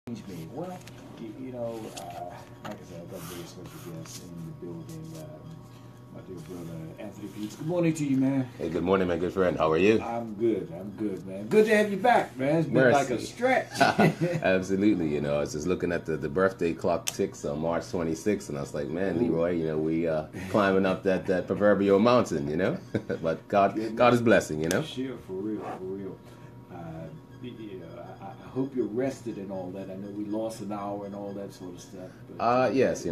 me. Well, like I said, I've got very special guests in the building. My dear brother Anthony Peets. Good morning to you, man. Hey, good morning, my good friend. How are you? I'm good. I'm good, man. Good to have you back, man. It's been Mercy. like a stretch. Absolutely. I was just looking at the birthday clock ticks on March 26th, and I was like, man, Leroy, we climbing up that proverbial mountain, But God is blessing, Sure, for real, for real. I hope you're rested and all that. I know we lost an hour and all that sort of stuff. But, yes,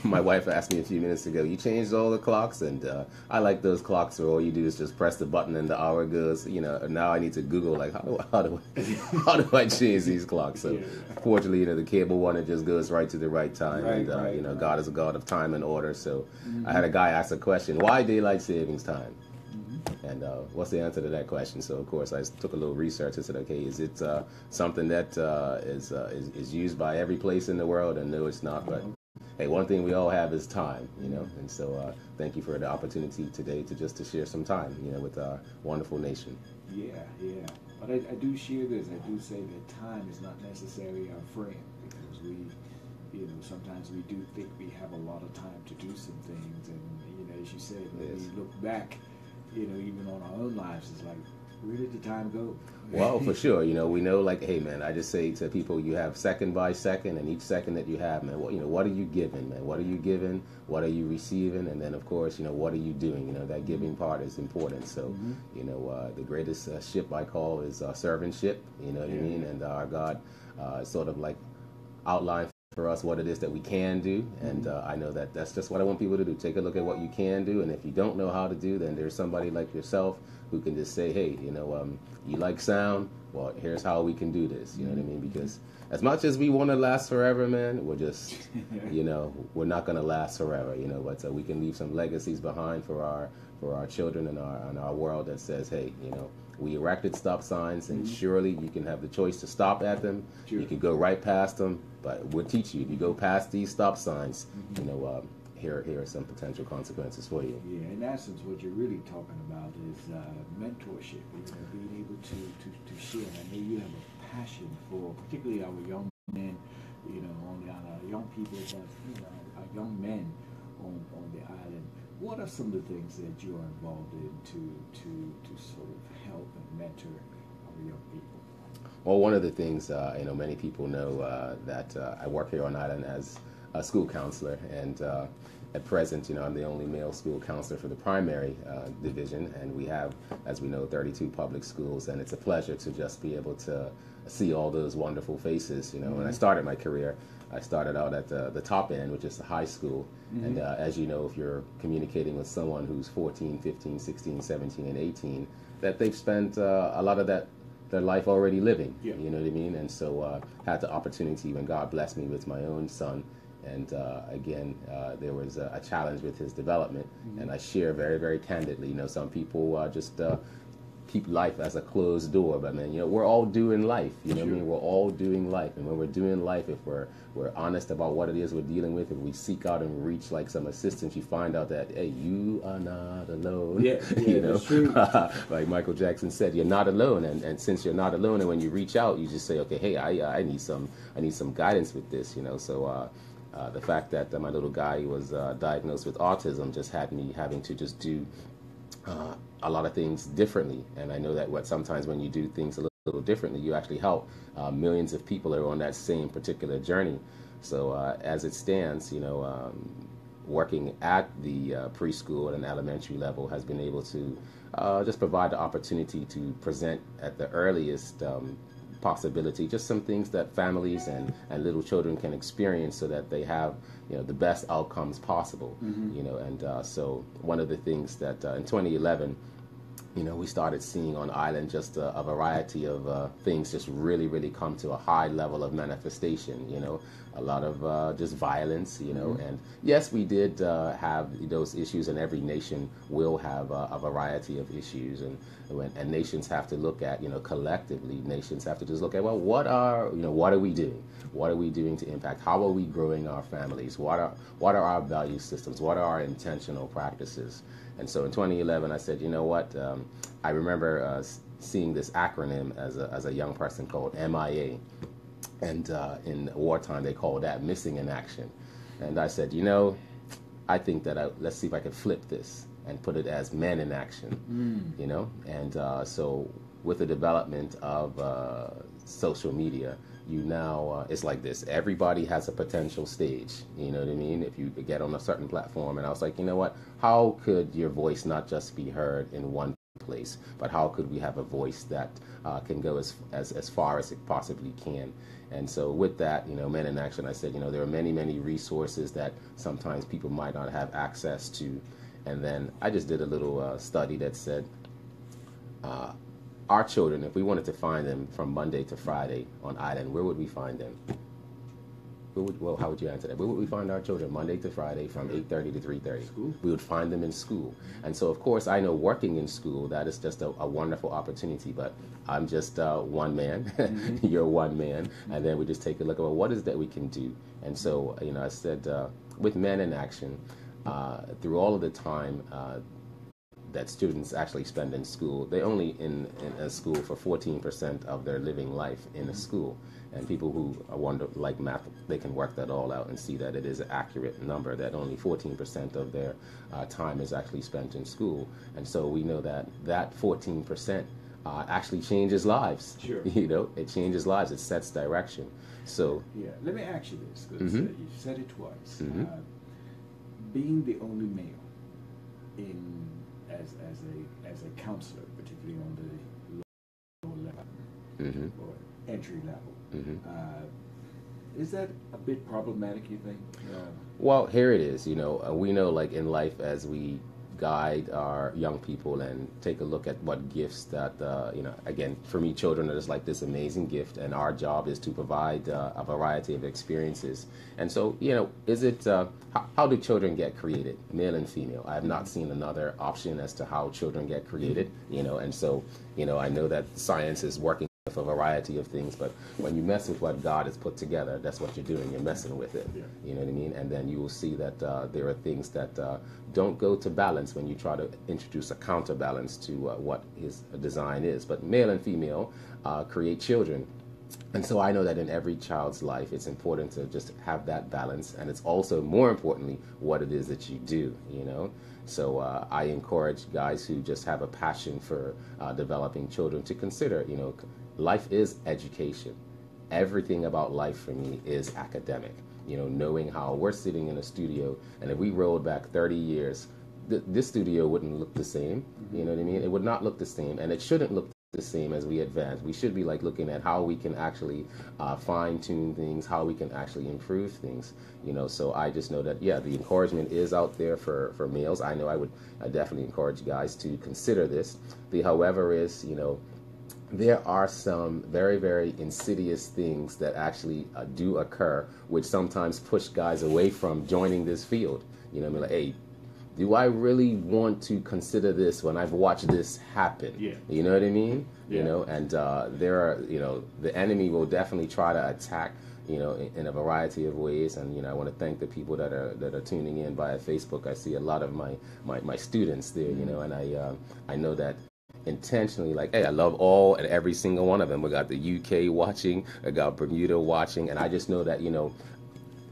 my wife asked me a few minutes ago, you changed all the clocks, and I like those clocks where all you do is just press the button and the hour goes. Now I need to Google like how do I change these clocks? So fortunately, the cable one, it just goes right to the right time, right. God is a God of time and order. So I had a guy ask a question: why daylight savings time? And what's the answer to that question? So, of course, I took a little research and said, okay, is it something that is used by every place in the world? And no, it's not. But, hey, one thing we all have is time, And so thank you for the opportunity today to share some time, with our wonderful nation. Yeah. But I do share this. I do say that time is not necessarily our friend because sometimes we do think we have a lot of time to do some things. And, as you said, when we look back, even on our own lives, it's like, where did the time go? Well, for sure. We know, like, hey, man, I just say to people, you have second by second, and each second that you have, man, what are you giving, man? What are you giving? What are you receiving? And then, of course, what are you doing? That giving part is important. So, the greatest ship I call is servantship, what I mean? And our God sort of like outlined for us what it is that we can do, and I know that's just what I want people to do. Take a look at what you can do, and if you don't know how to do, then there's somebody like yourself who can just say, hey, you like sound? Well, here's how we can do this. You know what I mean? Because as much as we want to last forever, man, we're just, we're not going to last forever. But we can leave some legacies behind for our children and our world that says, hey, we erected stop signs, and surely you can have the choice to stop at them. Sure. You can go right past them, but we'll teach you. If you go past these stop signs, here are some potential consequences for you. Yeah, in essence, what you're really talking about is mentorship. Being able to share. I know you have a passion for, particularly our young men, on our young people, but our young men on the island. What are some of the things that you are involved in to sort of help and mentor our young people? Well, one of the things, many people know that I work here on island as a school counselor, and at present, I'm the only male school counselor for the primary division, and we have, as we know, 32 public schools, and it's a pleasure to just be able to see all those wonderful faces. When I started my career, I started out at the top end, which is the high school. And as you know, if you're communicating with someone who's 14, 15, 16, 17, and 18, that they've spent a lot of their life already living. Yeah. You know what I mean? And so had the opportunity when God blessed me with my own son. And again, there was a challenge with his development. And I share very, very candidly. Some people just keep life as a closed door, but man, we're all doing life. What I mean? We're all doing life, and when we're doing life, if we're honest about what it is we're dealing with, if we seek out and reach like some assistance, you find out that hey, you are not alone. Yeah, that's true. Like Michael Jackson said, you're not alone, and since you're not alone, and when you reach out, you just say, okay, hey, I need some guidance with this. So. The fact that my little guy was diagnosed with autism just had me having to just do a lot of things differently, and I know that sometimes when you do things a little differently, you actually help millions of people that are on that same particular journey. So as it stands, working at the preschool and elementary level has been able to just provide the opportunity to present at the earliest possibility just some things that families and little children can experience so that they have the best outcomes possible. And so one of the things that in 2011 we started seeing on island just a variety of things just really come to a high level of manifestation. A lot of just violence. And yes, we did have those issues, and every nation will have a variety of issues, and nations have to look at collectively. Nations have to just look at, well, what are we doing? What are we doing to impact? How are we growing our families? What are our value systems? What are our intentional practices? And so in 2011, I said, you know what? I remember seeing this acronym as a young person called MIA. And in wartime, they call that missing in action. And I said, I think that let's see if I could flip this and put it as men in action, And so with the development of social media, it's like this. Everybody has a potential stage, you know what I mean? If you get on a certain platform, and I was like, you know what? How could your voice not just be heard in one place, but how could we have a voice that can go as far as it possibly can? And so with that, Men in Action, I said, there are many, many resources that sometimes people might not have access to. And then I just did a little study that said, our children, if we wanted to find them from Monday to Friday on island, where would we find them? How would you answer that? Where would we find our children Monday to Friday from 8:30 to 3:30? School. We would find them in school. And so, of course, I know working in school, that is just a wonderful opportunity, but I'm just one man. You're one man. And then we just take a look at, what is that we can do? And so, I said, with Men in Action, through all of the time that students actually spend in school, they only in a school for 14% of their living life in a school. And people who wonder, like math, they can work that all out and see that it is an accurate number, that only 14% of their time is actually spent in school. And so we know that 14% actually changes lives. Sure. It changes lives. It sets direction. So yeah, let me ask you this, because you said it twice. Being the only male as a counselor, particularly on the lower level or entry level, is that a bit problematic, you think? Well, here it is. We know, like in life, as we guide our young people and take a look at what gifts that, again, for me, children are just like this amazing gift, and our job is to provide a variety of experiences. And so, is it, how do children get created, male and female? I have not seen another option as to how children get created, and so, I know that science is working with a variety of things, but when you mess with what God has put together, that's what you're doing. You're messing with it. Yeah. You know what I mean? And then you will see that there are things that don't go to balance when you try to introduce a counterbalance to what his design is. But male and female create children. And so I know that in every child's life, it's important to just have that balance. And it's also, more importantly, what it is that you do, So I encourage guys who just have a passion for developing children to consider, life is education. Everything about life for me is academic. Knowing how we're sitting in a studio, and if we rolled back 30 years, this studio wouldn't look the same. You know what I mean? It would not look the same, and it shouldn't look the same as we advance. We should be looking at how we can actually fine-tune things, how we can actually improve things. So I just know that, the encouragement is out there for males. I know I definitely encourage guys to consider this. The however is, there are some very, very insidious things that actually do occur, which sometimes push guys away from joining this field. Hey, do I really want to consider this when I've watched this happen? Yeah. You know what I mean? Yeah. And there are, the enemy will definitely try to attack, in a variety of ways. And, I want to thank the people that are tuning in via Facebook. I see a lot of my students there, and I know that intentionally, hey, I love all and every single one of them. We got the UK watching, I got Bermuda watching, and I just know that,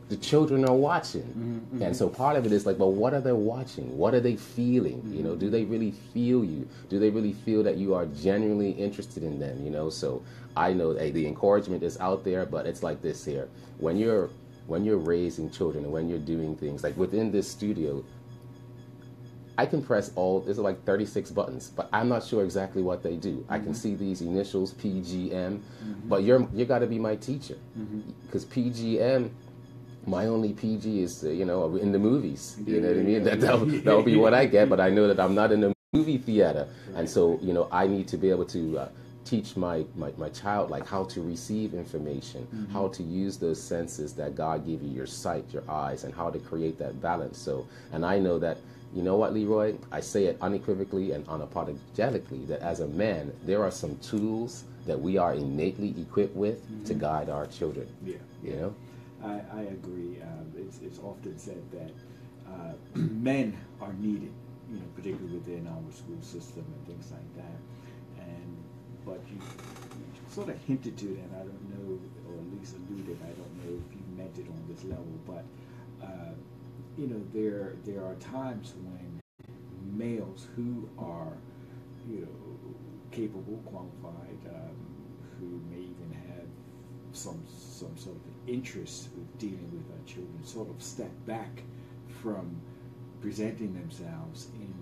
the children are watching. And so part of it is well, what are they watching? What are they feeling? Do they really feel you? Do they really feel that you are genuinely interested in them? So I know, the encouragement is out there, but it's like this here. When you're raising children and when you're doing things, within this studio, I can press there's 36 buttons, but I'm not sure exactly what they do. I can see these initials, PGM, but you got to be my teacher, because PGM, my only PG is, in the movies. You know what I mean? That'll be what I get, but I know that I'm not in the movie theater. And so, I need to be able to teach my child how to receive information, how to use those senses that God gave you, your sight, your eyes, and how to create that balance. So, and I know that, you know what, Leroy? I say it unequivocally and unapologetically that as a man, there are some tools that we are innately equipped with to guide our children. Yeah. I agree. It's often said that men are needed, particularly within our school system and things like that. But you sort of hinted to that. I don't know, or at least alluded. I don't know if you meant it on this level, but you know, there are times when males who are, you know, capable, qualified, who may even have some sort of interest with dealing with our children, sort of step back from presenting themselves in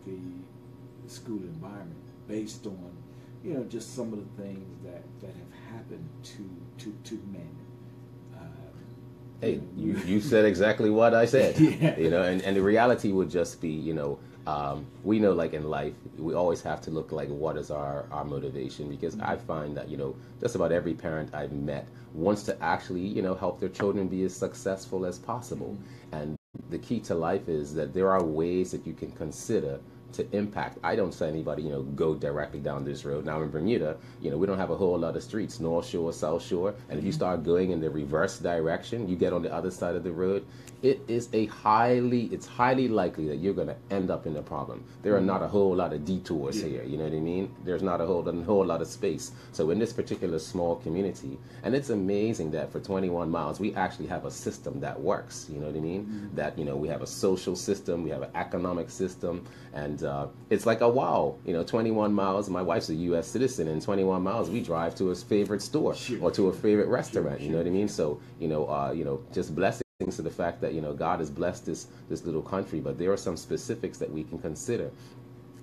the school environment based on, you know, just some of the things that have happened to men. Hey, you said exactly what I said. Yeah. You know, and the reality would just be, you know, we know, like in life, we always have to look like what is our motivation, because I find that, you know, just about every parent I've met wants to actually, you know, help their children be as successful as possible. And the key to life is that there are ways that you can consider to impact. I don't say anybody, you know, go directly down this road. Now in Bermuda, you know, we don't have a whole lot of streets, North Shore, South Shore, and if you start going in the reverse direction, you get on the other side of the road, it's highly likely that you're going to end up in a problem. There are not a whole lot of detours here, you know what I mean? There's not a whole lot of space. So in this particular small community, and it's amazing that for 21 miles, we actually have a system that works, you know what I mean? That, you know, we have a social system, we have an economic system, and it's like a wow, you know, 21 miles. My wife's a U.S. citizen, and 21 miles we drive to his favorite store or to a favorite restaurant. You know what I mean? So you know, just blessings to the fact that, you know, God has blessed this little country. But there are some specifics that we can consider.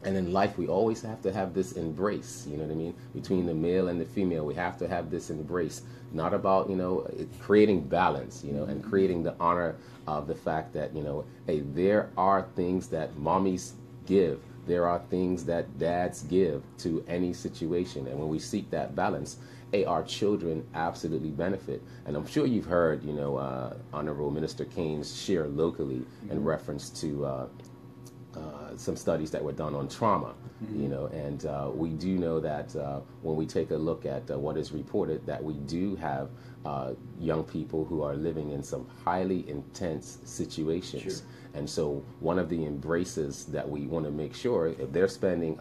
And in life, we always have to have this embrace, you know what I mean? Between the male and the female, we have to have this embrace. Not about, you know, creating balance, you know, and creating the honor of the fact that, you know, hey, there are things that mommies give. There are things that dads give to any situation. And when we seek that balance, hey, our children absolutely benefit. And I'm sure you've heard, you know, Honorable Minister Kane's share locally in reference to some studies that were done on trauma, you know, and we do know that when we take a look at what is reported, that we do have young people who are living in some highly intense situations. And so one of the embraces that we want to make sure, if they're spending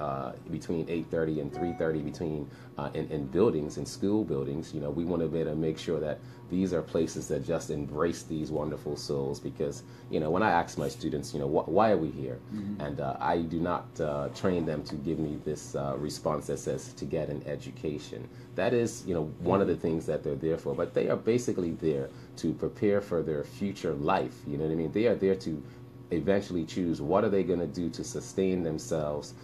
between 8:30 and 3:30 between in buildings, in school buildings, you know, we want to be able to make sure that these are places that just embrace these wonderful souls. Because, you know, when I ask my students, you know, why are we here? And I do not train them to give me this response that says to get an education. That is, you know, one of the things that they're there for. But they are basically there to prepare for their future life. You know what I mean? They are there to eventually choose what are they going to do to sustain themselves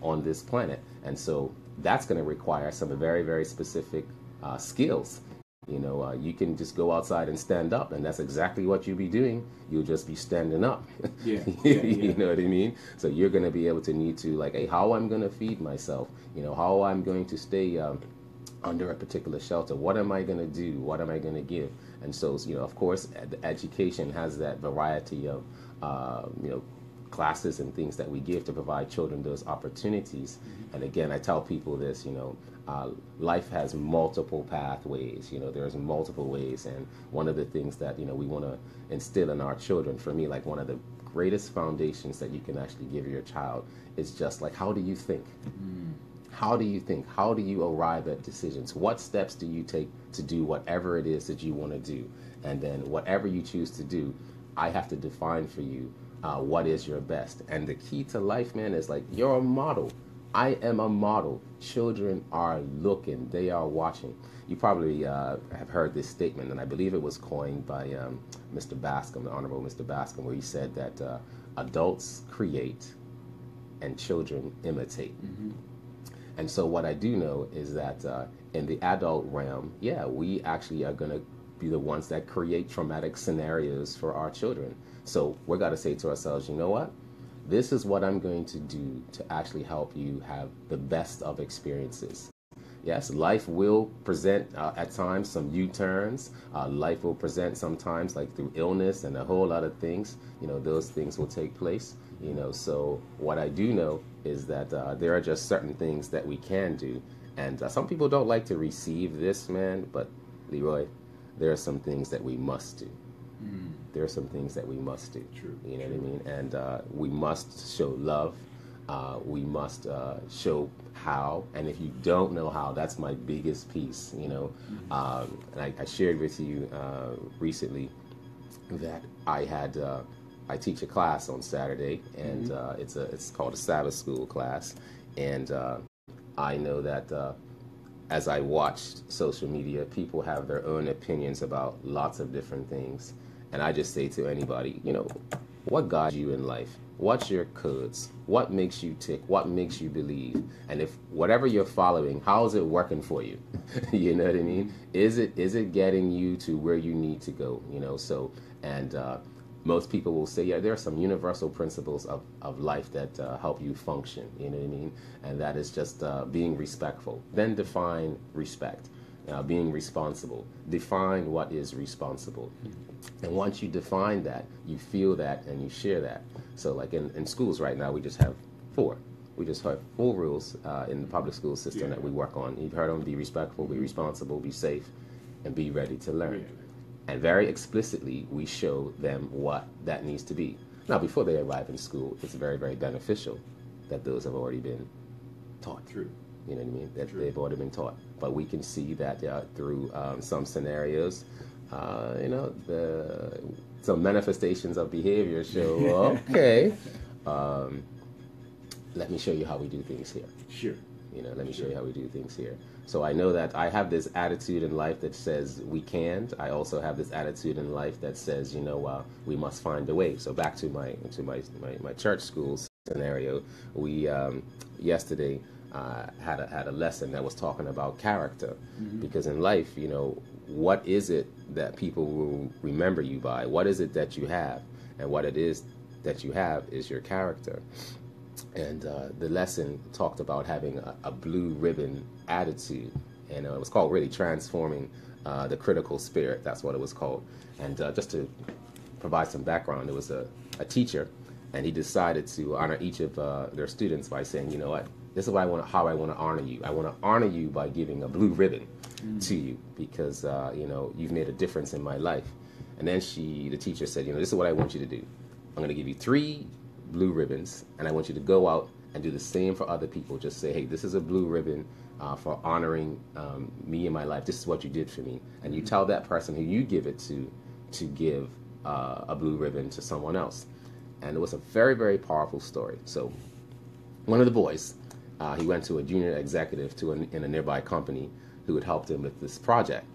on this planet. And so that's going to require some very, very specific skills. You know, you can just go outside and stand up, and that's exactly what you'll be doing. You'll just be standing up. You know what I mean? So you're going to be able to need to, like, hey, how I'm going to feed myself, you know, how I'm going to stay under a particular shelter. What am I going to do? What am I going to give? And so, you know, of course, the education has that variety of, you know, classes and things that we give to provide children those opportunities. And again, I tell people this, you know, life has multiple pathways. You know, there's multiple ways. And one of the things that, you know, we want to instill in our children, for me, like one of the greatest foundations that you can actually give your child is just like, how do you think? How do you think? How do you arrive at decisions? What steps do you take to do whatever it is that you want to do? And then whatever you choose to do, I have to define for you what is your best. And the key to life, man, is like, you're a model. I am a model. Children are looking. They are watching. You probably have heard this statement, and I believe it was coined by Mr. Bascom, the Honorable Mr. Bascom, where he said that adults create and children imitate. And so what I do know is that in the adult realm, yeah, we actually are going to be the ones that create traumatic scenarios for our children. So we're going to say to ourselves, you know what? This is what I'm going to do to actually help you have the best of experiences. Yes, life will present at times some U-turns. Life will present sometimes like through illness and a whole lot of things. You know, those things will take place. You know, so what I do know is that there are just certain things that we can do. And some people don't like to receive this, man, but Leroy, there are some things that we must do. There are some things that we must do. True. You know what I mean? And we must show love. We must show how, and if you don't know how, that's my biggest piece, you know. And I shared with you recently that I teach a class on Saturday, and it's called a Sabbath school class, and I know that as I watched social media, people have their own opinions about lots of different things, and I just say to anybody, you know, what guides you in life? What's your codes? What makes you tick? What makes you believe? And if whatever you're following, how is it working for you? You know what I mean? Is it getting you to where you need to go? You know, so, and most people will say, yeah, there are some universal principles of life that help you function. You know what I mean? And that is just being respectful. Then define respect. Being responsible. Define what is responsible. And once you define that, you feel that and you share that. So like in schools right now, we just have four. We just have 4 rules in the public school system that we work on. You've heard them: be respectful, be responsible, be safe, and be ready to learn. And very explicitly, we show them what that needs to be. Now, before they arrive in school, it's very, very beneficial that those have already been taught. True. You know what I mean? That they've already been taught. But we can see that through some scenarios, you know, some manifestations of behavior show, okay, let me show you how we do things here. Sure. You know, let me show you how we do things here. So I know that I have this attitude in life that says we can't. I also have this attitude in life that says, you know, we must find a way. So back to my church school scenario, we yesterday had a lesson that was talking about character, because in life, you know, what is it that people will remember you by? What is it that you have? And what it is that you have is your character. And the lesson talked about having a blue ribbon attitude, and it was called really transforming the critical spirit. That's what it was called. And just to provide some background, it was a teacher, and he decided to honor each of their students by saying, you know what, this is how I want to honor you. I want to honor you by giving a blue ribbon to you, because you know, you've made a difference in my life. And then the teacher said, you know, this is what I want you to do. I'm going to give you 3 blue ribbons, and I want you to go out and do the same for other people. Just say, hey, this is a blue ribbon for honoring me in my life. This is what you did for me. And you tell that person who you give it to give a blue ribbon to someone else. And it was a very, very powerful story. So one of the boys, he went to a junior executive in a nearby company who had helped him with this project.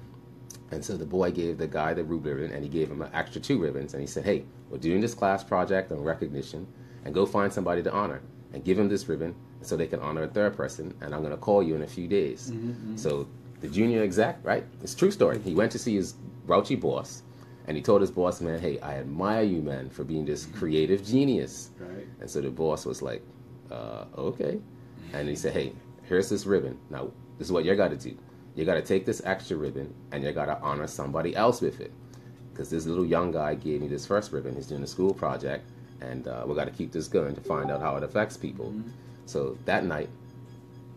And so the boy gave the guy the blue ribbon, and he gave him an extra 2 ribbons. And he said, hey, we're doing this class project on recognition, and go find somebody to honor and give him this ribbon so they can honor a third person, and I'm going to call you in a few days. So the junior exec, right? It's a true story. He went to see his grouchy boss, and he told his boss, man, hey, I admire you, man, for being this creative genius. Right. And so the boss was like, okay. And he said, hey, here's this ribbon. Now, this is what you got to do. You got to take this extra ribbon, and you got to honor somebody else with it. Because this little young guy gave me this first ribbon. He's doing a school project, and we got to keep this going to find out how it affects people. So that night,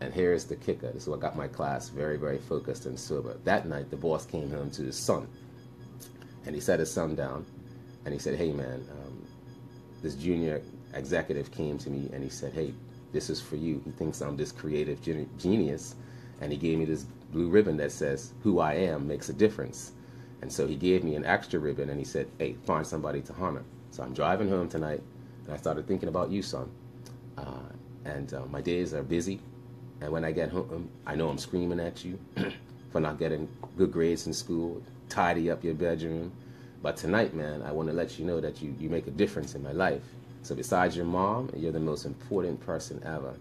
and here's the kicker. This is what got my class very, very focused and sober. That night, the boss came home to his son, and he sat his son down, and he said, hey, man, this junior executive came to me, and he said, hey, this is for you. He thinks I'm this creative genius, and he gave me this blue ribbon that says, who I am makes a difference. And so he gave me an extra ribbon, and he said, hey, find somebody to honor. So I'm driving home tonight, and I started thinking about you, son. And my days are busy, and when I get home, I know I'm screaming at you for not getting good grades in school, tidy up your bedroom. But tonight, man, I want to let you know that you make a difference in my life. So besides your mom, you're the most important person ever.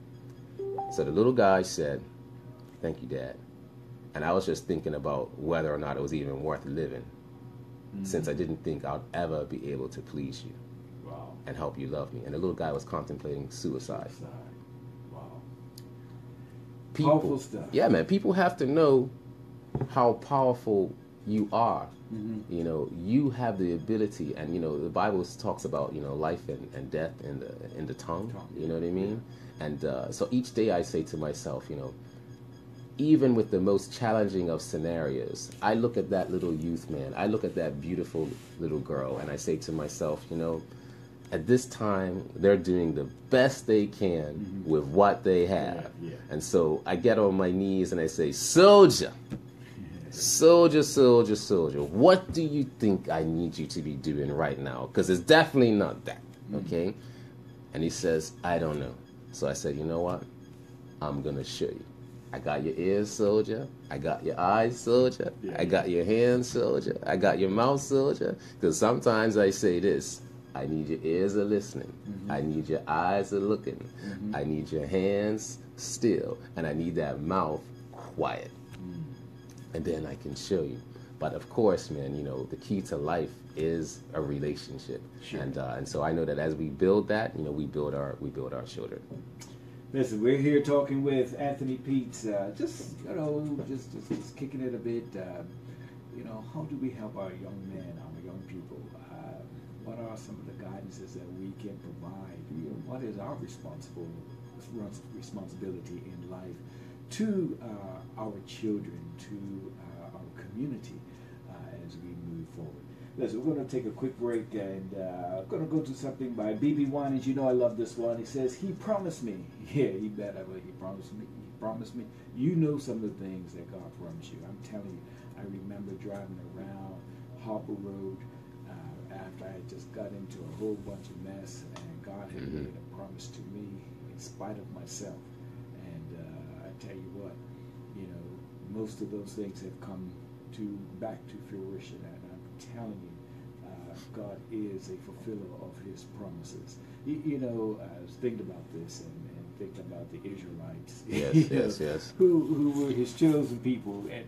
So the little guy said, thank you, Dad. And I was just thinking about whether or not it was even worth living, since I didn't think I'd ever be able to please you and help you love me. And the little guy was contemplating suicide. Wow. Powerful stuff. Yeah, man. People have to know how powerful you are. You know, you have the ability, and you know, the Bible talks about, you know, life and death in the tongue. You know what I mean? And so each day I say to myself, you know, even with the most challenging of scenarios, I look at that little youth man, I look at that beautiful little girl, and I say to myself, you know, at this time, they're doing the best they can with what they have. And so I get on my knees and I say, soldier, soldier, soldier, soldier, what do you think I need you to be doing right now? Because it's definitely not that, okay? And he says, I don't know. So I said, you know what? I'm going to show you. I got your ears, soldier. I got your eyes, soldier. I got your hands, soldier. I got your mouth, soldier. Because sometimes I say this. I need your ears are listening. I need your eyes are looking. I need your hands still. And I need that mouth quiet. And then I can show you. But of course, man, you know, the key to life is a relationship. Sure. And so I know that as we build that, you know, we build our children. Listen, we're here talking with Anthony Peets, just kicking it a bit. You know, how do we help our young men, our young people? What are some of the guidances that we can provide? You know, what is our responsibility in life to our children, to our community as we move forward? Listen, we're going to take a quick break and I'm going to go to something by B.B. Winans. You know I love this one. He says, he promised me. Yeah, he bet I will. He promised me. He promised me. You know some of the things that God promised you. I'm telling you, I remember driving around Harper Road after I just got into a whole bunch of mess, and God had made a promise to me in spite of myself. And I tell you what, you know, most of those things have come back to fruition, and I'm telling you, God is a fulfiller of His promises. You know, I was thinking about this and thinking about the Israelites. Yes. Who were His chosen people, and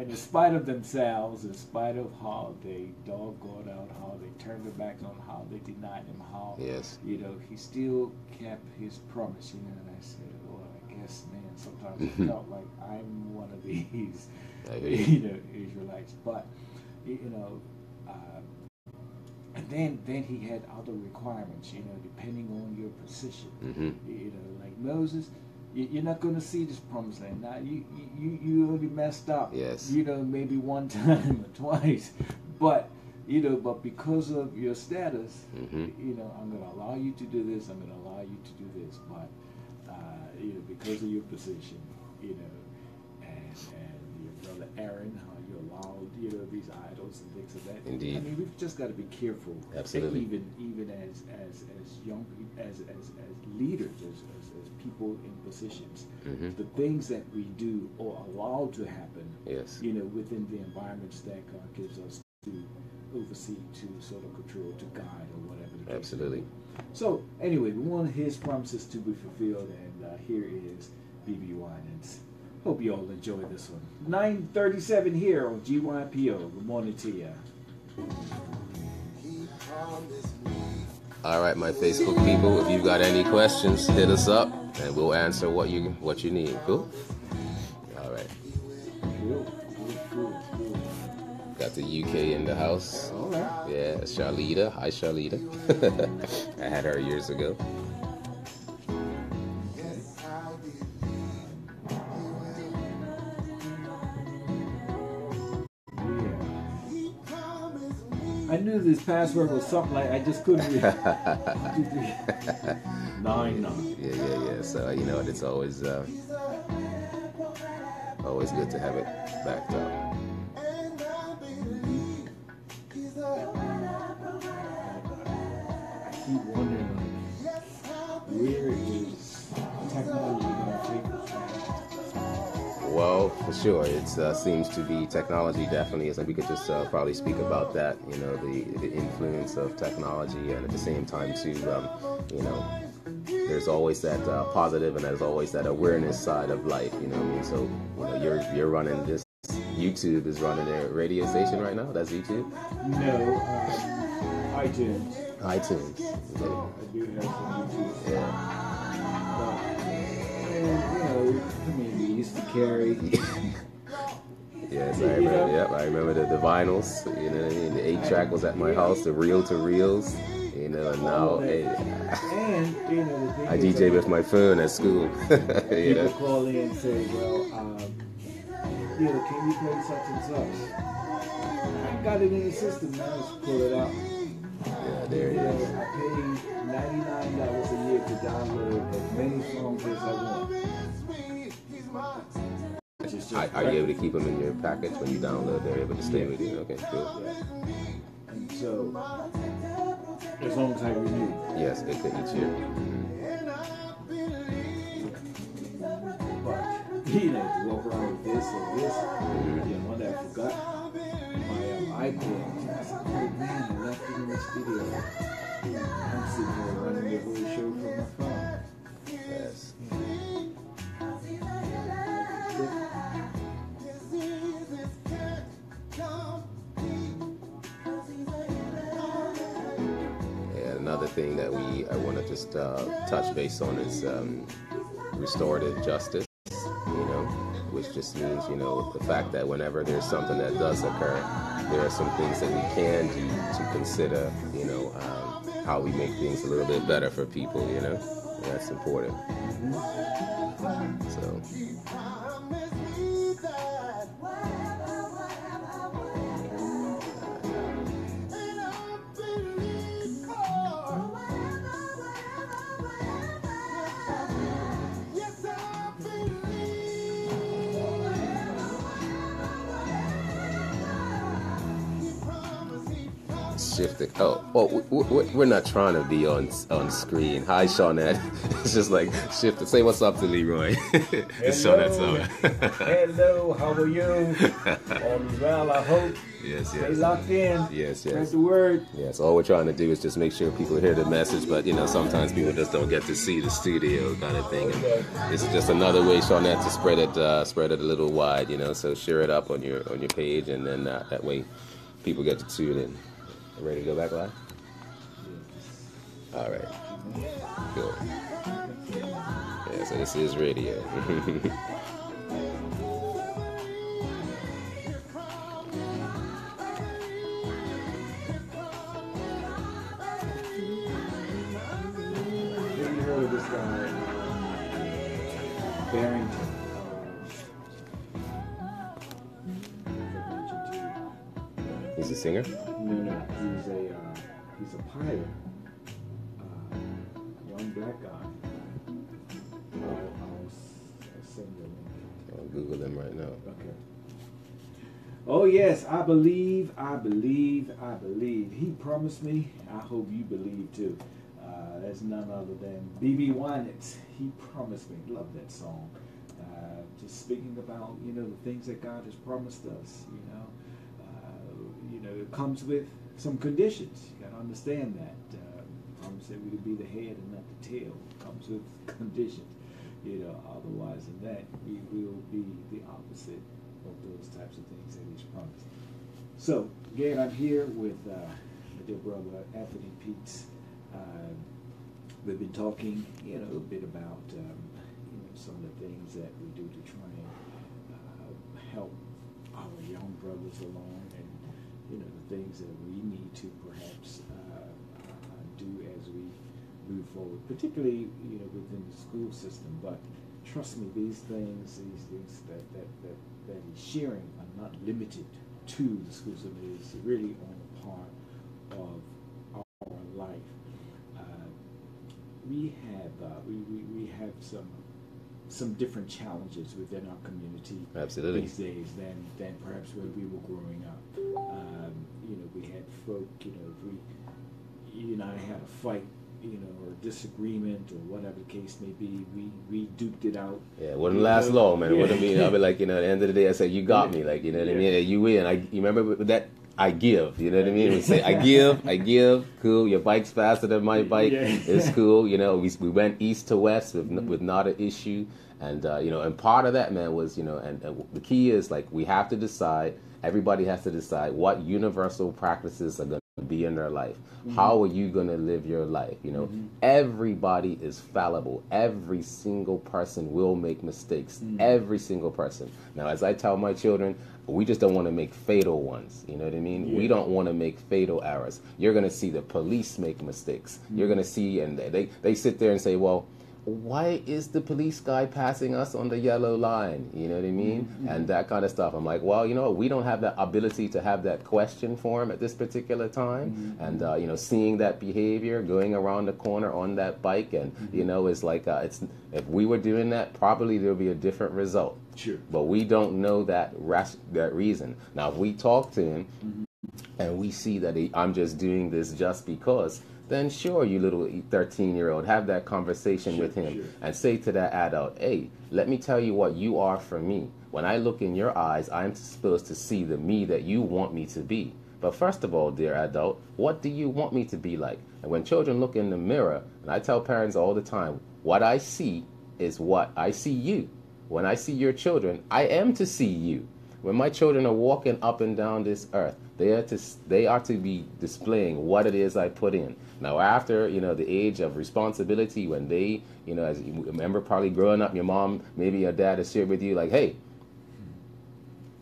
in spite of themselves, in spite of how they doggone out, how they turned their backs on, how they denied Him, how you know He still kept His promise. You know, and I said, well, I guess, man, sometimes I felt like I'm one of these, you know, Israelites. But you know. And then He had other requirements, you know, depending on your position. You know, like Moses, you're not going to see this promised land. Now, you only messed up, you know, maybe one time or twice. But, you know, but because of your status, you know, I'm going to allow you to do this, I'm going to allow you to do this. But, you know, because of your position, you know, and your brother Aaron, how you allowed, you know, these idols and things of that. Indeed. I mean, we've just got to be careful. Absolutely. Even as young, as leaders, as people in positions, the things that we do or allow to happen, you know, within the environments that God gives us to oversee, to sort of control, to guide, or whatever the case. Absolutely. So anyway, we want His promises to be fulfilled, and here is B.B. Winans. Hope you all enjoy this one. 9:37 here on GYPO. Good morning to you. All right, my Facebook people, if you've got any questions, hit us up, and we'll answer what you need. Cool? All right. Cool. Got the UK in the house. All right. Yeah, Charlita. Hi, Charlita. I had her years ago. I knew this password was something like I just couldn't read. 99. Yeah. So you know, it's always good to have it backed up. I keep wondering, where is technology going to take us? Well, for sure, it seems to be technology definitely is, and we could just probably speak about that. You know, the influence of technology, and at the same time too, you know, there's always that positive, and there's always that awareness side of life. You know what I mean? So you know, you're running this. YouTube is running a radio station right now. That's YouTube. No, iTunes. iTunes. Okay. I do have some YouTube. Yeah. And, you know, I mean, we used to carry. Yes, I remember. Yep, I remember the vinyls. You know what I mean? The 8-track was at my house. The reel-to-reels. You know, and now, hey, and you know, I DJ with my phone at school. You know? People call in and say, well, you know, can you play such and such? I got it in the system now. Let's pull it out. Yeah, there it is. I paid $99 a year to download as many songs as I want. Are you able to keep them in your package when you download? They're able to stay with you. Okay, cool. Yeah. And so, as long as I renew. Yes, each year. But you know, to walk around with this or this, you know, one day I forgot my iPad. I said, oh man, I left it in the studio. I'm sitting here running the whole show from my phone. Yes. Another thing that I want to just touch base on is restorative justice, you know, which just means, you know, the fact that whenever there's something that does occur, there are some things that we can do to consider, you know, how we make things a little bit better for people, you know. That's important. So. Shifting. We're not trying to be on screen. Hi, Shawnette. It's just like shift. Say what's up to Leroy. It's Shawnette Summer. Hello, how are you? All is well, I hope. Yes. Stay locked in. Yes. Spread the word. Yes. All we're trying to do is just make sure people hear the message, but you know, sometimes people just don't get to see the studio kind of thing. And it's just another way, Shawnette, to spread it a little wide. You know, so share it up on your page, and then that way people get to tune in. Ready to go back live? All right. Cool. Yeah, so this is radio. Have you heard of this guy, Barrington? He's a singer? No. He's a pilot. Young black guy. I'll send you a link. I'll Google him right now. Okay. Oh yes, I believe. He promised me. I hope you believe too. That's none other than B.B. Winans. He promised me. Love that song. Just speaking about, you know, the things that God has promised us. It comes with some conditions. You got to understand that. Promise that we would be the head and not the tail. It comes with conditions. Otherwise than that, we will be the opposite of those types of things that He's promised. So again, I'm here with my dear brother Anthony Peets. We've been talking, a bit about some of the things that we do to try and help our young brothers along, and the things that we need to perhaps do as we move forward, particularly within the school system. But trust me, these things that he's sharing are not limited to the school system. It is really on a part of our life. We have some different challenges within our community. Absolutely. These days than perhaps when we were growing up. We had folk, if you and I had a fight, or disagreement, or whatever the case may be, we duked it out. Yeah, it wouldn't last long, man. It wouldn't be. I'd be like, at the end of the day, I said, you got me, like, you know what I mean? You win. You remember that? I give, you know what I mean? We say, I give, cool. Your bike's faster than my bike. It's cool. We went east to west with not an issue. And, and part of that, man, was, and the key is, like, we have to decide, everybody has to decide what universal practices are going to be in their life. Mm-hmm. How are you going to live your life? Everybody is fallible. Every single person will make mistakes. Mm-hmm. Every single person. Now, as I tell my children, we just don't want to make fatal ones. You know what I mean? Yeah. We don't want to make fatal errors. You're going to see the police make mistakes. Mm-hmm. You're going to see, and they sit there and say, well, why is the police guy passing us on the yellow line? You know what I mean? And that kind of stuff. I'm like, well, you know, we don't have the ability to have that question for him at this particular time. And, you know, seeing that behavior, going around the corner on that bike, and, you know, it's like, if we were doing that, probably there would be a different result. Sure. But we don't know that reason. Now, if we talk to him and we see that I'm just doing this just because, then sure, you little 13-year-old, have that conversation with him and say to that adult, hey, let me tell you what you are for me. When I look in your eyes, I'm supposed to see the me that you want me to be. But first of all, dear adult, what do you want me to be like? And when children look in the mirror, and I tell parents all the time, what I see is what I see you. When I see your children, I am to see you. When my children are walking up and down this earth, they are to be displaying what it is I put in. Now, after, you know, the age of responsibility, when they, you know, as you remember probably growing up, your mom, maybe your dad has shared with you, like, hey,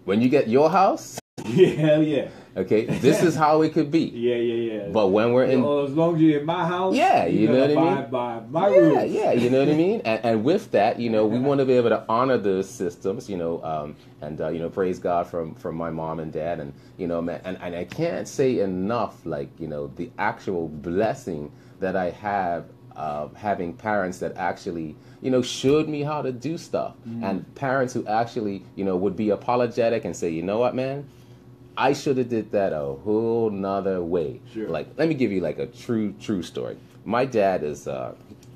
when you get your house, yeah. Okay, this is how it could be. Yeah. But when we're in, as long as you're in my house, you know what I mean. Abide by my rules. Yeah, you know what I mean. And with that, you know, we want to be able to honor those systems, you know, and you know, praise God from my mom and dad, and you know, man, and I can't say enough, like, you know, the actual blessing that I have of having parents that actually, you know, showed me how to do stuff, and parents who actually, you know, would be apologetic and say, you know what, man, I should have did that a whole nother way. Sure. Like, let me give you like a true story. My dad is,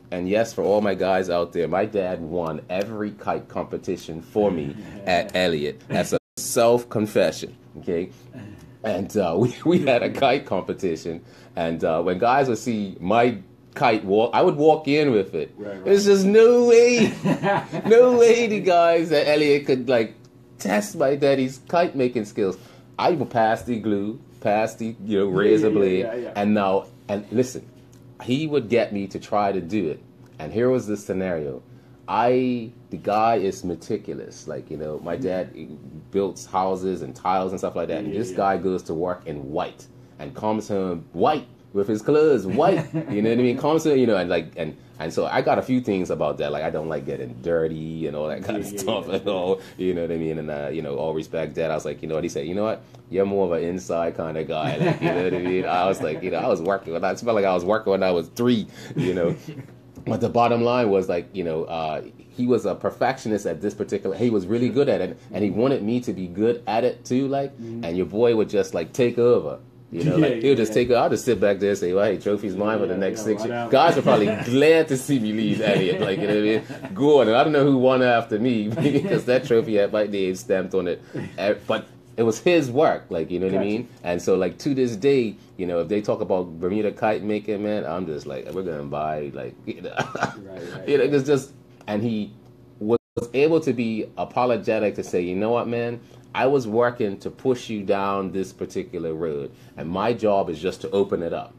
and yes, for all my guys out there, my dad won every kite competition for me at Elliott. That's a self-confession, okay? And we had a kite competition, and when guys would see my kite walk, I would walk in with it. Right. There's just no way the guys at Elliott could like test my daddy's kite making skills. I would pass the glue, pass the, you know, razor blade, and listen, he would get me to try to do it. And here was the scenario. The guy is meticulous. Like, you know, my dad built houses and tiles and stuff like that. And this guy goes to work in white and comes home white with his clothes white. You know what I mean? Comes home, you know, and so I got a few things about that. Like, I don't like getting dirty and all that kind of stuff at all. You know what I mean? And, you know, all respect that. I was like, you know what? He said, you know what? You're more of an inside kind of guy. Like, you know what I mean? I was like, you know, I felt like I was working when I was 3, you know. But the bottom line was, like, you know, he was a perfectionist at this particular, he was really good at it. And he wanted me to be good at it too, like, and your boy would just, like, take over. You know, like, he'll just take it. I'll just sit back there and say, well, hey, trophy's mine for the next 6 years. Guys are probably glad to see me leave Elliott. Like, you know what I mean? Go on. And I don't know who won after me because that trophy had my name stamped on it. But it was his work, like, you know what I mean? And so, like, to this day, you know, if they talk about Bermuda kite making, man, I'm just like, we're going to buy, like, you know. You know, it's just, and he was able to be apologetic to say, you know what, man? I was working to push you down this particular road, and my job is just to open it up.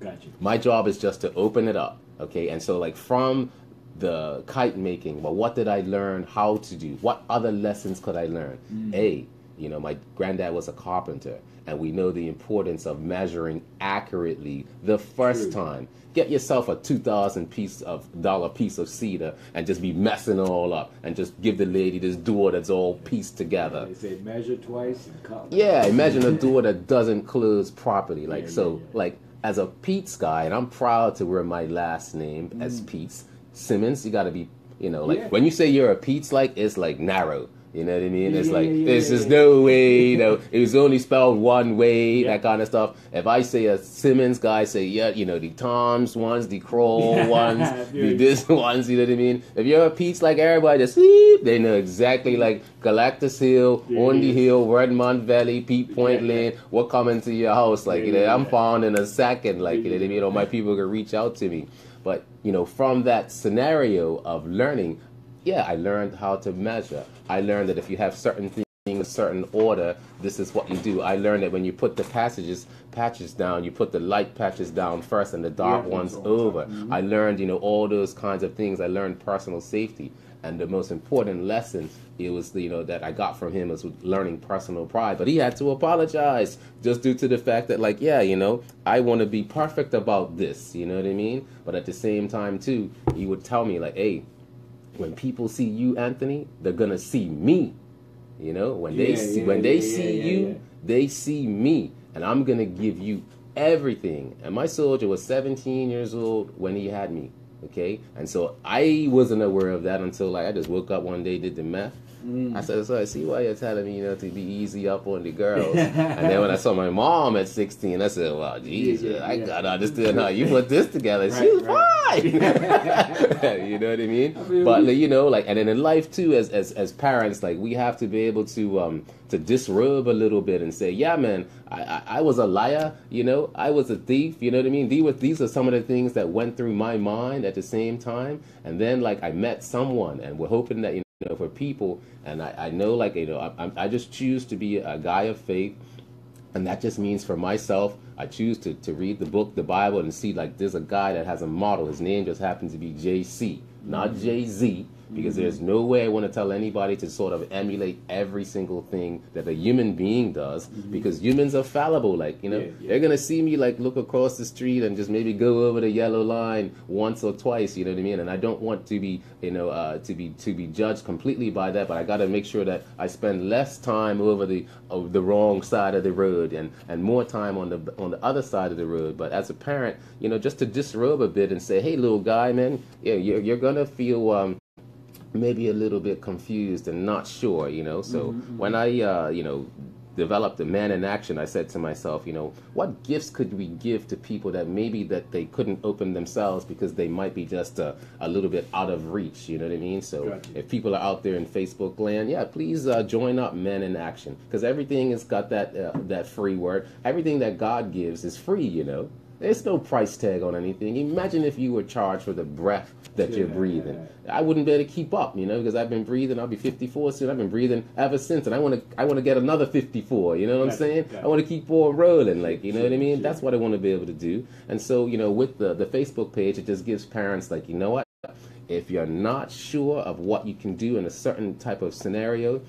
Gotcha. My job is just to open it up, okay? And so, like, from the kite making, well, what did I learn how to do? What other lessons could I learn? You know, my granddad was a carpenter, and we know the importance of measuring accurately the first time. Get yourself a $2,000 piece of cedar and just be messing it all up, and just give the lady this door that's all pieced together. They say measure twice and cut. Yeah, imagine a door that doesn't close properly. Like, like, as a Pete's guy, and I'm proud to wear my last name as Pete's Simmons, you got to be, you know, like, when you say you're a Pete's, like, it's like narrow. You know what I mean? It's like, there's just no way, you know, it was only spelled one way, that kind of stuff. If I say a Simmons guy, say, you know, the Toms ones, the Kroll ones, the this ones, you know what I mean? If you're a Pete's, like, everybody just, they know exactly, like, Galactus Hill, on the Hill, Redmond Valley, Pete Point Lane, what coming to your house, like, you know, I'm found in a second, like, you know what I mean? Or my people can reach out to me. But, you know, from that scenario of learning, I learned how to measure. I learned that if you have certain things in a certain order, this is what you do. I learned that when you put the patches down, you put the light patches down first and the dark ones over. I learned, you know, all those kinds of things. I learned personal safety. And the most important lesson it was, that I got from him was learning personal pride. But he had to apologize just due to the fact that, like, yeah, I want to be perfect about this. You know what I mean? But at the same time, too, he would tell me, like, hey, when people see you, Anthony, they're gonna see me. When they see you, they see me, and I'm gonna give you everything. And my soldier was 17 years old when he had me. Okay, and so I wasn't aware of that until I just woke up one day, did the math. I said, so I see why you're telling me, to be easy up on the girls. And then when I saw my mom at 16, I said, wow, Jesus, I gotta understand how you put this together. She was fine. You know what I mean? But and then in life too, as parents, like, we have to be able to disrobe a little bit and say, yeah, man, I was a liar, I was a thief, you know what I mean? These are some of the things that went through my mind at the same time. And then, like, I met someone, and we're hoping that, for people, and I know, like, I just choose to be a guy of faith, and that just means for myself, I choose to read the book, the Bible, and see, like, there's a guy that has a model. His name just happens to be JC, not Jay-Z, because there's no way I want to tell anybody to sort of emulate every single thing that a human being does, because humans are fallible. Like, they're going to see me, like, look across the street and just maybe go over the yellow line once or twice, you know what I mean? And I don't want to be, to be judged completely by that, but I got to make sure that I spend less time over the wrong side of the road and more time on the other side of the road. But as a parent, just to disrobe a bit and say, hey, little guy, man, yeah, you're going to feel maybe a little bit confused and not sure, So when I, developed the Man in Action, I said to myself, what gifts could we give to people that maybe that they couldn't open themselves because they might be just a little bit out of reach, you know what I mean? So gotcha. If people are out there in Facebook land, yeah, please join up Men in Action, because everything has got that free word. Everything that God gives is free, There's no price tag on anything. Imagine if you were charged for the breath that you're breathing. I wouldn't be able to keep up, because I've been breathing. I'll be 54 soon. I've been breathing ever since, and I want to get another 54. You know what I'm saying? I want to keep on rolling, like, you know what I mean? That's what I want to be able to do. And so, with the Facebook page, it just gives parents, like, you know what? If you're not sure of what you can do in a certain type of scenario,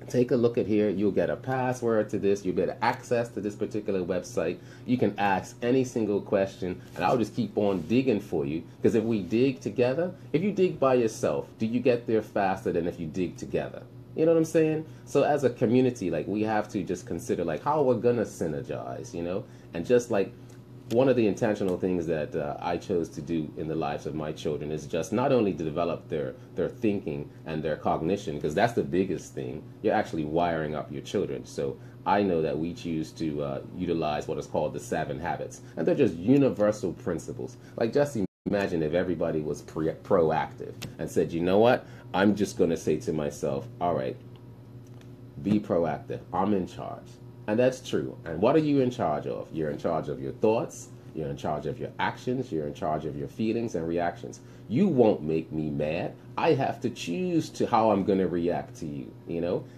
take a look at here. You'll get a password to this. You'll get access to this particular website. You can ask any single question, and I'll just keep on digging for you. Because if we dig together, if you dig by yourself, do you get there faster than if you dig together? You know what I'm saying? So as a community, like, we have to just consider, like, how we're going to synergize, And just, like, one of the intentional things that I chose to do in the lives of my children is just not only to develop their thinking and their cognition, because that's the biggest thing. You're actually wiring up your children. So I know that we choose to utilize what is called the 7 habits. And they're just universal principles. Like, just imagine if everybody was proactive and said, you know what? I'm just going to say to myself, all right, be proactive. I'm in charge. And that's true. And what are you in charge of? You're in charge of your thoughts. You're in charge of your actions. You're in charge of your feelings and reactions. You won't make me mad. I have to choose to how I'm going to react to you,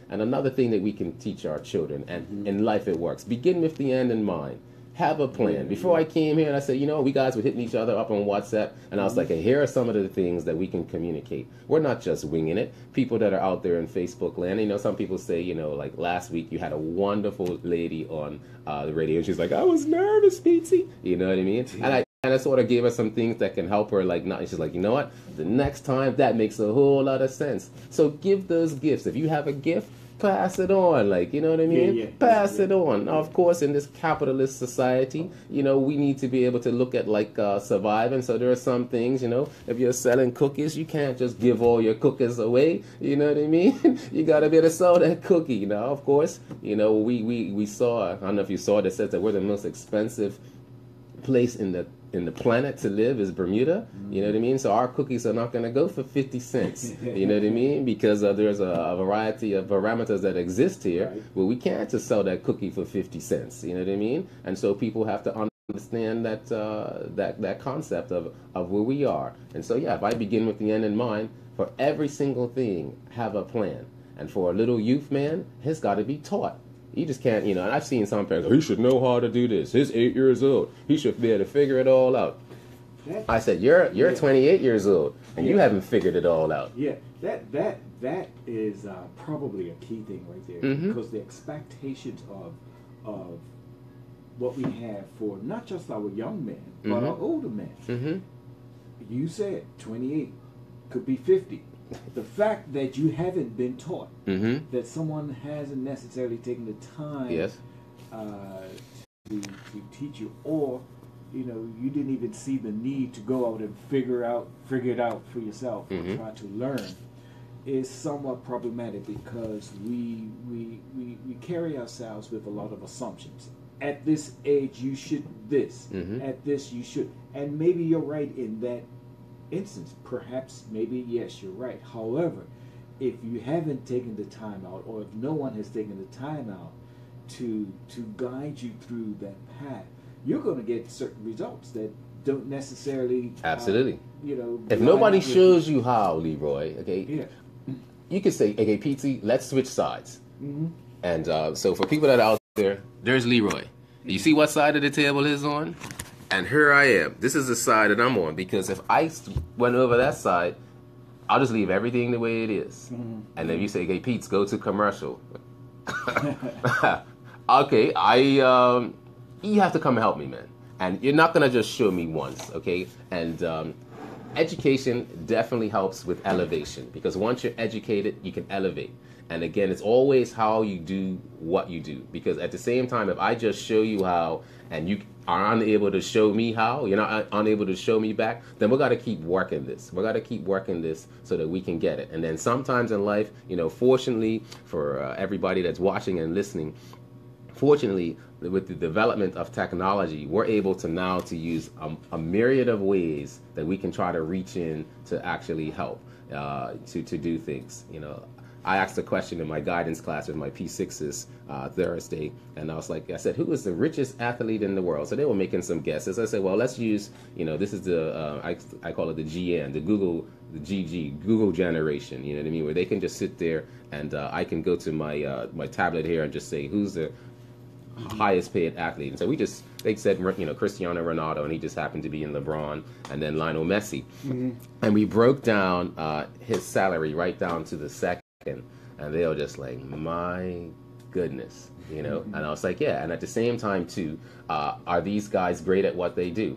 And another thing that we can teach our children, and in life it works, begin with the end in mind. Have a plan. Before I came here, and I said, we guys were hitting each other up on WhatsApp, and I was like, hey, here are some of the things that we can communicate. We're not just winging it. People that are out there in Facebook land, some people say, like last week you had a wonderful lady on the radio, and she's like, I was nervous, Pete. You know what I mean? And I sort of gave her some things that can help her, like, not. She's like, you know what? The next time, that makes a whole lot of sense. So give those gifts. If you have a gift, pass it on, like, you know what I mean? Pass it on. Now, of course, in this capitalist society, we need to be able to look at, like, surviving. So there are some things, if you're selling cookies, you can't just give all your cookies away. You know what I mean? You got to be able to sell that cookie. Now, of course, we saw, I don't know if you saw, that says that we're the most expensive place in the planet to live is Bermuda. You know what I mean? So our cookies are not going to go for 50 cents. You know what I mean? Because there's a variety of parameters that exist here where we can't just sell that cookie for 50 cents. You know what I mean? And so people have to understand that concept of where we are. And so, yeah, if I begin with the end in mind, for every single thing, have a plan. And for a little youth man, it's got to be taught. You just can't, and I've seen some parents, he should know how to do this. He's 8 years old. He should be able to figure it all out. I said, you're Yeah. 28 years old, and you Yeah. haven't figured it all out. Yeah, that is probably a key thing right there, Mhm. because the expectations of what we have for not just our young men but Mhm. our older men. Mm-hmm. You said 28, could be 50. The fact that you haven't been taught, Mm-hmm. that someone hasn't necessarily taken the time Yes. uh, to teach you, or you didn't even see the need to go out and figure it out for yourself, Mhm. or try to learn, is somewhat problematic, because we carry ourselves with a lot of assumptions. At this age you should this, Mhm. at this you should, and maybe you're right in that instance. Perhaps, maybe, yes, you're right. However, if you haven't taken the time out, or if no one has taken the time out to guide you through that path, you're going to get certain results that don't necessarily Absolutely. If line nobody up with- shows you how, Leroy, okay, yeah. you could say, okay, PT, let's switch sides. Mm-hmm. And so for people that are out there, there's Leroy. You see what side of the table is on? And here I am. This is the side that I'm on, because if I went over that side, I'll just leave everything the way it is. Mm-hmm. And then you say, okay, Pete, go to commercial. Okay, you have to come help me, man. And you're not gonna just show me once, okay? And education definitely helps with elevation, because once you're educated, you can elevate. And again, it's always how you do what you do. Because at the same time, if I just show you how and you are unable to show me how, you're not unable to show me back, then we got to keep working this. We got to keep working this so that we can get it. And then sometimes in life, fortunately for everybody that's watching and listening, fortunately, with the development of technology, we're able to now to use a myriad of ways that we can try to reach in to actually help to do things. I asked a question in my guidance class with my P6s Thursday, and I said, who is the richest athlete in the world? So they were making some guesses. I said, well, let's use, this is the, I call it the GN, the GG, Google generation, you know what I mean? Where they can just sit there and I can go to my tablet here and just say, who's the highest paid athlete? And so they said, Cristiano Ronaldo, and he just happened to be in LeBron, and then Lionel Messi. Mm-hmm. And we broke down his salary right down to the second. And they were just like, my goodness, And I was like, yeah. And at the same time, too, are these guys great at what they do?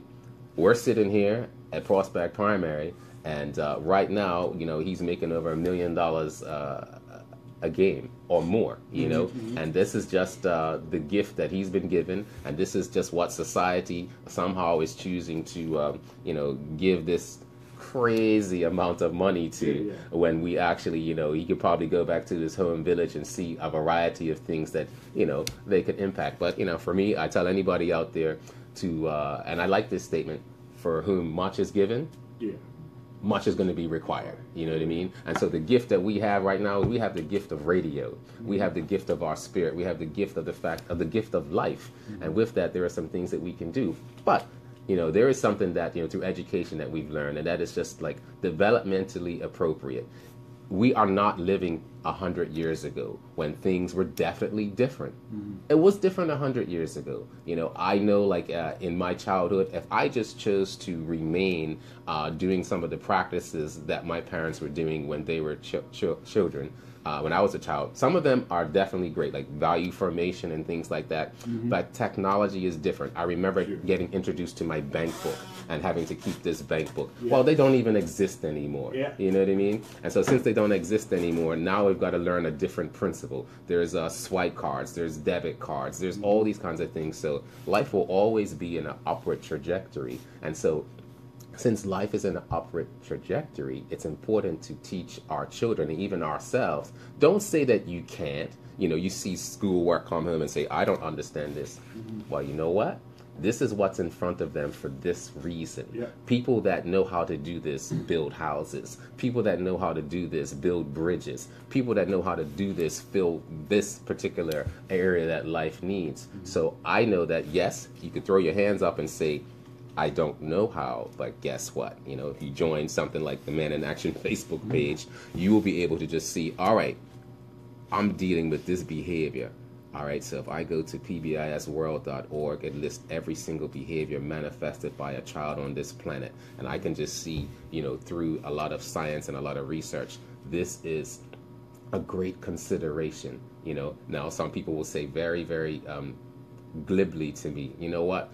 We're sitting here at Prospect Primary, and right now, he's making over $1 million a game or more, Mm-hmm. And this is just the gift that he's been given, and this is just what society somehow is choosing to, give this crazy amount of money to, when we actually, he could probably go back to his home village and see a variety of things that, they could impact. But, for me, I tell anybody out there to, and I like this statement, for whom much is given, much is going to be required. You know what I mean? And so the gift that we have right now, we have the gift of radio. Mm-hmm. We have the gift of our spirit. We have the gift of the gift of life. Mm-hmm. And with that, there are some things that we can do. But there is something that, through education that we've learned, and that is just like developmentally appropriate. We are not living 100 years ago when things were definitely different. Mm-hmm. It was different 100 years ago. I know, like in my childhood, if I just chose to remain doing some of the practices that my parents were doing when they were children, when I was a child, some of them are definitely great, like value formation and things like that. Mm-hmm. But technology is different. I remember getting introduced to my bank book and having to keep this bank book. Yeah. Well, they don't even exist anymore. Yeah. You know what I mean? And so since they don't exist anymore, now we've got to learn a different principle. There's swipe cards, there's debit cards, there's mm-hmm. all these kinds of things. So life will always be in an upward trajectory. And so since life is in an upward trajectory, it's important to teach our children and even ourselves. Don't say that you can't. You see schoolwork, come home and say, I don't understand this. Mm-hmm. Well, you know what? This is what's in front of them for this reason. Yeah. People that know how to do this build houses. People that know how to do this build bridges. People that know how to do this fill this particular area that life needs. Mm-hmm. So I know that, yes, you could throw your hands up and say, I don't know how, but guess what? If you join something like the Man in Action Facebook page, you will be able to just see, all right, I'm dealing with this behavior. All right, so if I go to pbisworld.org, it lists every single behavior manifested by a child on this planet. And I can just see, through a lot of science and a lot of research, this is a great consideration. Now some people will say very, very glibly to me, you know what?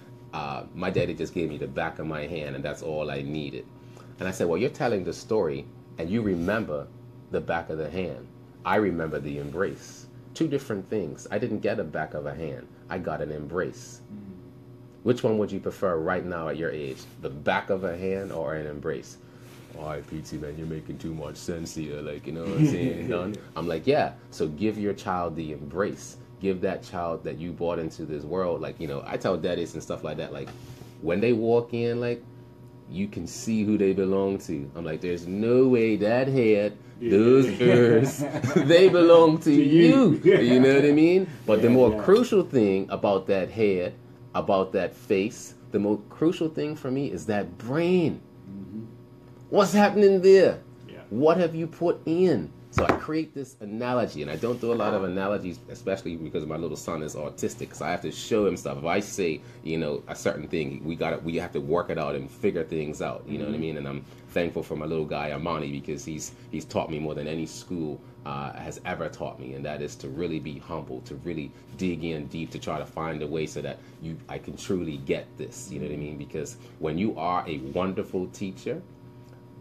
My daddy just gave me the back of my hand and that's all I needed. And I said, well, you're telling the story and you remember the back of the hand. I remember the embrace. Two different things. I didn't get a back of a hand. I got an embrace. Which one would you prefer right now at your age? The back of a hand or an embrace? All right, PT, man, you're making too much sense here. Like, you know what I'm saying? Done? I'm like, yeah. So give your child the embrace. Give that child that you brought into this world. Like, I tell daddies and stuff like that, like, when they walk in, like, you can see who they belong to. I'm like, there's no way that head, those ears, they belong to you. You know what I mean? But the more crucial thing about that head, about that face, the most crucial thing for me is that brain. What's happening there? What have you put in? So I create this analogy, and I don't do a lot of analogies, especially because my little son is autistic, so I have to show him stuff. If I say, a certain thing, we have to work it out and figure things out, you know what I mean? And I'm thankful for my little guy, Amani, because he's taught me more than any school has ever taught me, and that is to really be humble, to really dig in deep, to try to find a way so that I can truly get this, you know what I mean? Because when you are a wonderful teacher,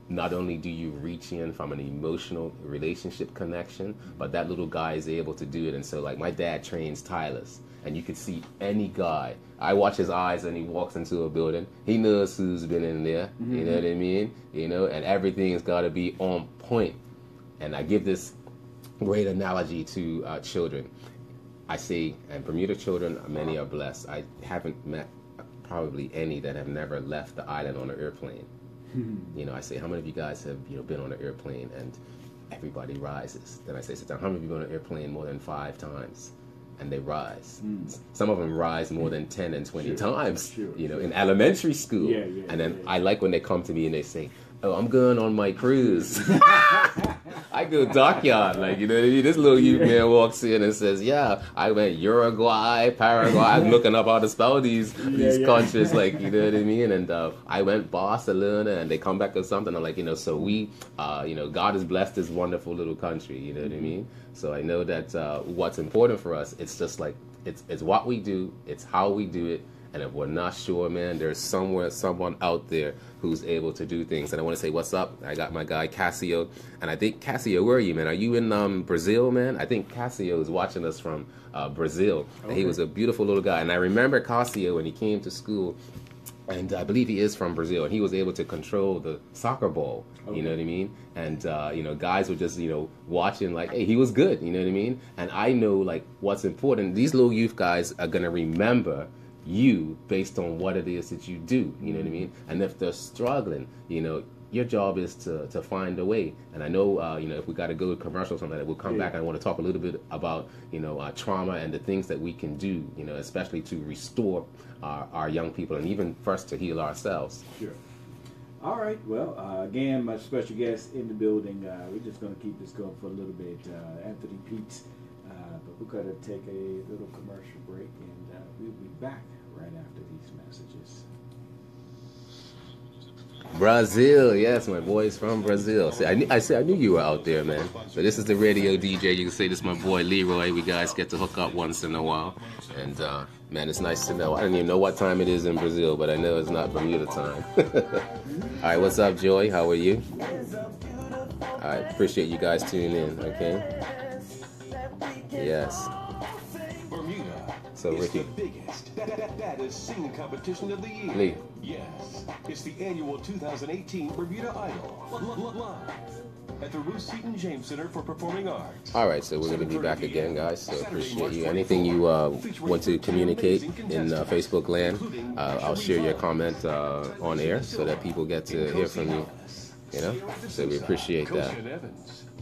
not only do you reach in from an emotional relationship connection, but that little guy is able to do it. And so, like, my dad trains Tylers, and you could see any guy. I watch his eyes and he walks into a building. He knows who's been in there, you know what I mean? And everything's got to be on point. And I give this great analogy to children. I say, and Bermuda children, many are blessed. I haven't met probably any that have never left the island on an airplane. I say, how many of you guys have been on an airplane? And everybody rises. Then I say, sit down. How many of you been on an airplane more than 5 times? And they rise. Some of them rise more than 10 and 20 times. In elementary school. And then I like when they come to me and they say, oh, I'm going on my cruise. I go dockyard, like, you know what I mean? This little youth man walks in and says, yeah, I went Uruguay, Paraguay. I'm looking up how to spell these countries, like, you know what I mean? And I went Barcelona, and they come back with something. I'm like, so we, God has blessed this wonderful little country, you know what I mean? So I know that what's important for us, it's just like, it's what we do, it's how we do it. And if we're not sure, man, there's someone out there who's able to do things. And I want to say, what's up? I got my guy, Cassio. And I think, Cassio, where are you, man? Are you in Brazil, man? I think Cassio is watching us from Brazil. Okay. And he was a beautiful little guy. And I remember Cassio when he came to school. And I believe he is from Brazil. And he was able to control the soccer ball. Okay. You know what I mean? And, guys were just, watching like, hey, he was good. You know what I mean? And I know, like, what's important. These little youth guys are going to remember you based on what it is that you do, you know what I mean? And if they're struggling, your job is to find a way. And I know, if we got to go to commercial or something, we'll come back. And I want to talk a little bit about, trauma and the things that we can do, especially to restore our young people and even first to heal ourselves. Sure. All right. Well, again, my special guest in the building. We're just going to keep this going for a little bit. Anthony Peets. But we're going to take a little commercial break, and we'll be back right after these messages. Brazil, yes, my boy's from Brazil. See, I knew you were out there, man. So this is the radio DJ. You can say this is my boy Leroy. We guys get to hook up once in a while, and man, it's nice to know. I don't even know what time it is in Brazil, but I know it's not Bermuda time. All right, what's up, Joy? How are you? All right, appreciate you guys tuning in. Okay. Yes. Bermuda. So Ricky. It's the biggest that is singing competition of the year. Lee. Yes. It's the annual 2018 Bermuda Idol. Live at the Ruth Seton James Center for Performing Arts. All right, so we're going to be back again, guys. So appreciate you. Anything you want to communicate in Facebook land, I'll share your comment on air so that people get to hear from you. So we appreciate that.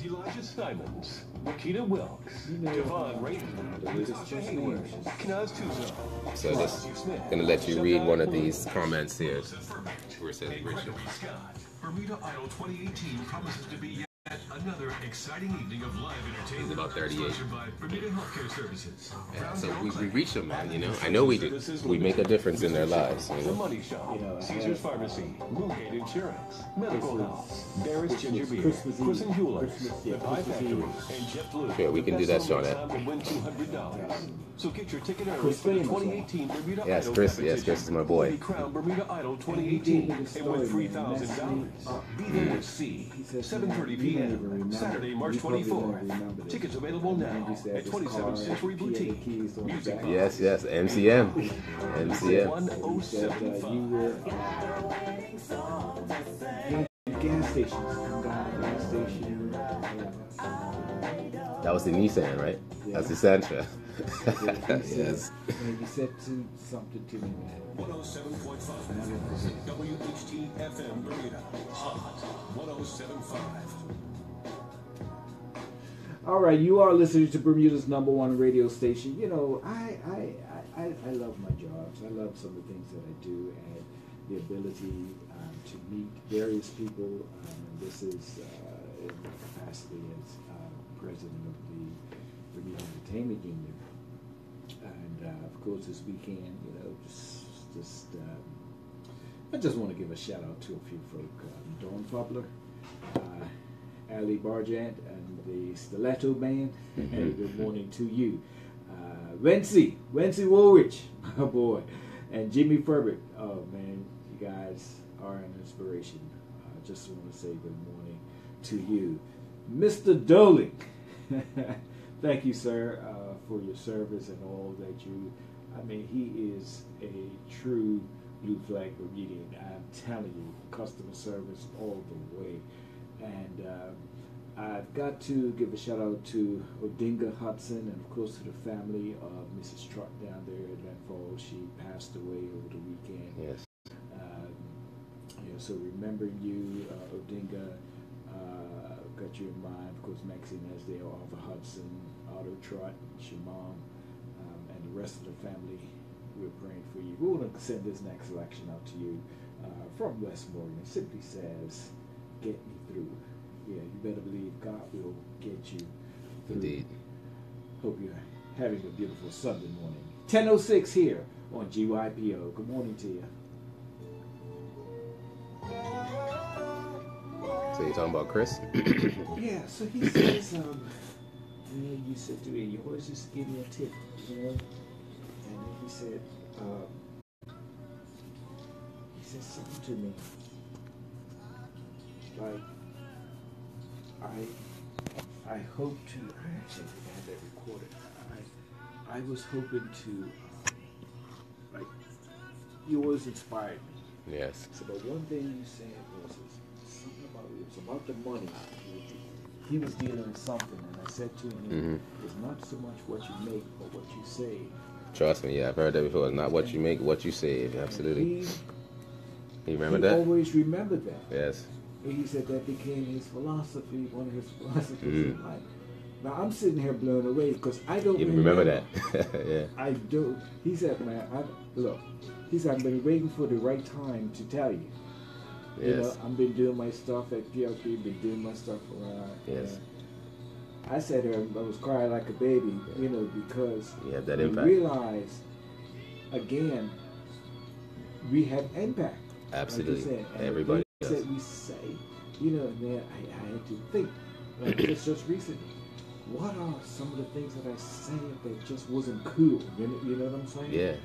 Elijah Simons, Rakita Wilkes, Devon Raymond, Natasha Hayward, Knaz Tuzo. So just going to let you read one of these comments here. Where it says Richard. Bermuda Idol 2018 promises to be Another exciting evening of live entertainment. He's about 38. Sponsored by Bermuda Healthcare Services. Yeah, so we reach them, man, you know. I know we do. We make a difference in their lives, you The know. Money Shop, You know, Caesar's Pharmacy, Moongate Insurance, Medical House, Barrett's Ginger Beer, Christmas Eve. Cousin Jewelers, Christmas, The yeah, Pie Christmas Factory, Eve. and JetBlue. Sure, we can do that, Best Sean. time to win $200. So get your ticket early Chris for the famous, 2018 Bermuda Yes, Idol Chris. competition. Yes, Chris is my boy. Be crowned Bermuda Idol 2018 and win $3,000. Be there at C, 7:30 p.m. Saturday, March 24th. Tickets available now at 27th Century Boutique. Music Yes, yes, MCM. MCM. 1075. Gas stations. Come down to the gas station. That was the Nissan, right? That's the Sentra. Yes. And he said something to me, man. 107.5 WHT FM Bermuda. Hot 107.5. All right, you are listening to Bermuda's #1 radio station. You know, I love my jobs. I love some of the things that I do, and the ability to meet various people. This is in my capacity as president of the Bermuda Entertainment Union. And of course, this weekend, you know, I just want to give a shout out to a few folk. Dawn Fubler, Ali Barjant, and the Stiletto Band. And good morning to you. Wency Woolwich, my boy, and Jimmy Furbert. Oh man, you guys are an inspiration. Just want to say good morning to you. Mr. Doling, thank you, sir, for your service and all that you, I mean, he is a true blue flag Bermudian. I'm telling you, customer service all the way. And I've got to give a shout out to Odinga Hudson and of course to the family of Mrs. Trott down there at Glen Falls. She passed away over the weekend. Yes. So remembering you, Odinga, got you in mind. Of course, Maxine Esdale, Arthur Hudson, Otto Trott, Shimon, and the rest of the family. We're praying for you. We want to send this next selection out to you from West Morgan. It simply says, "Get me through." Yeah, you better believe God will get you through. Indeed. Hope you're having a beautiful Sunday morning. 10:06 here on GYPO. Good morning to you. So you're talking about Chris? Yeah, so he says, you know, you said to me, you always just give me a tip, you know? And then he said something to me, like, I hope to, I actually think I had that recorded. I was hoping to, like, you always inspired me. Yes. So, but one thing you said was something about it was about the money. He was dealing with something, and I said to him, "It's not so much what you make, but what you save." Trust me, yeah, I've heard that before. It's not what you make, what you save. Absolutely. You remember that? He always remembered that. Yes. And he said that became his philosophy, one of his philosophies in life. Now I'm sitting here blown away because I don't You remember that? Yeah. I do. He said, "Man, look." He said, "I've been waiting for the right time to tell you." Yes. You know, I've been doing my stuff at PLP, been doing my stuff around. Yes. I sat there, I was crying like a baby, you know, because You have that we impact. realized, again, we have impact. Absolutely. Like you said. And Everybody the does. things that we say, you know, and then I had to think, like just recently, what are some of the things that I said that just wasn't cool? You know what I'm saying? Yeah.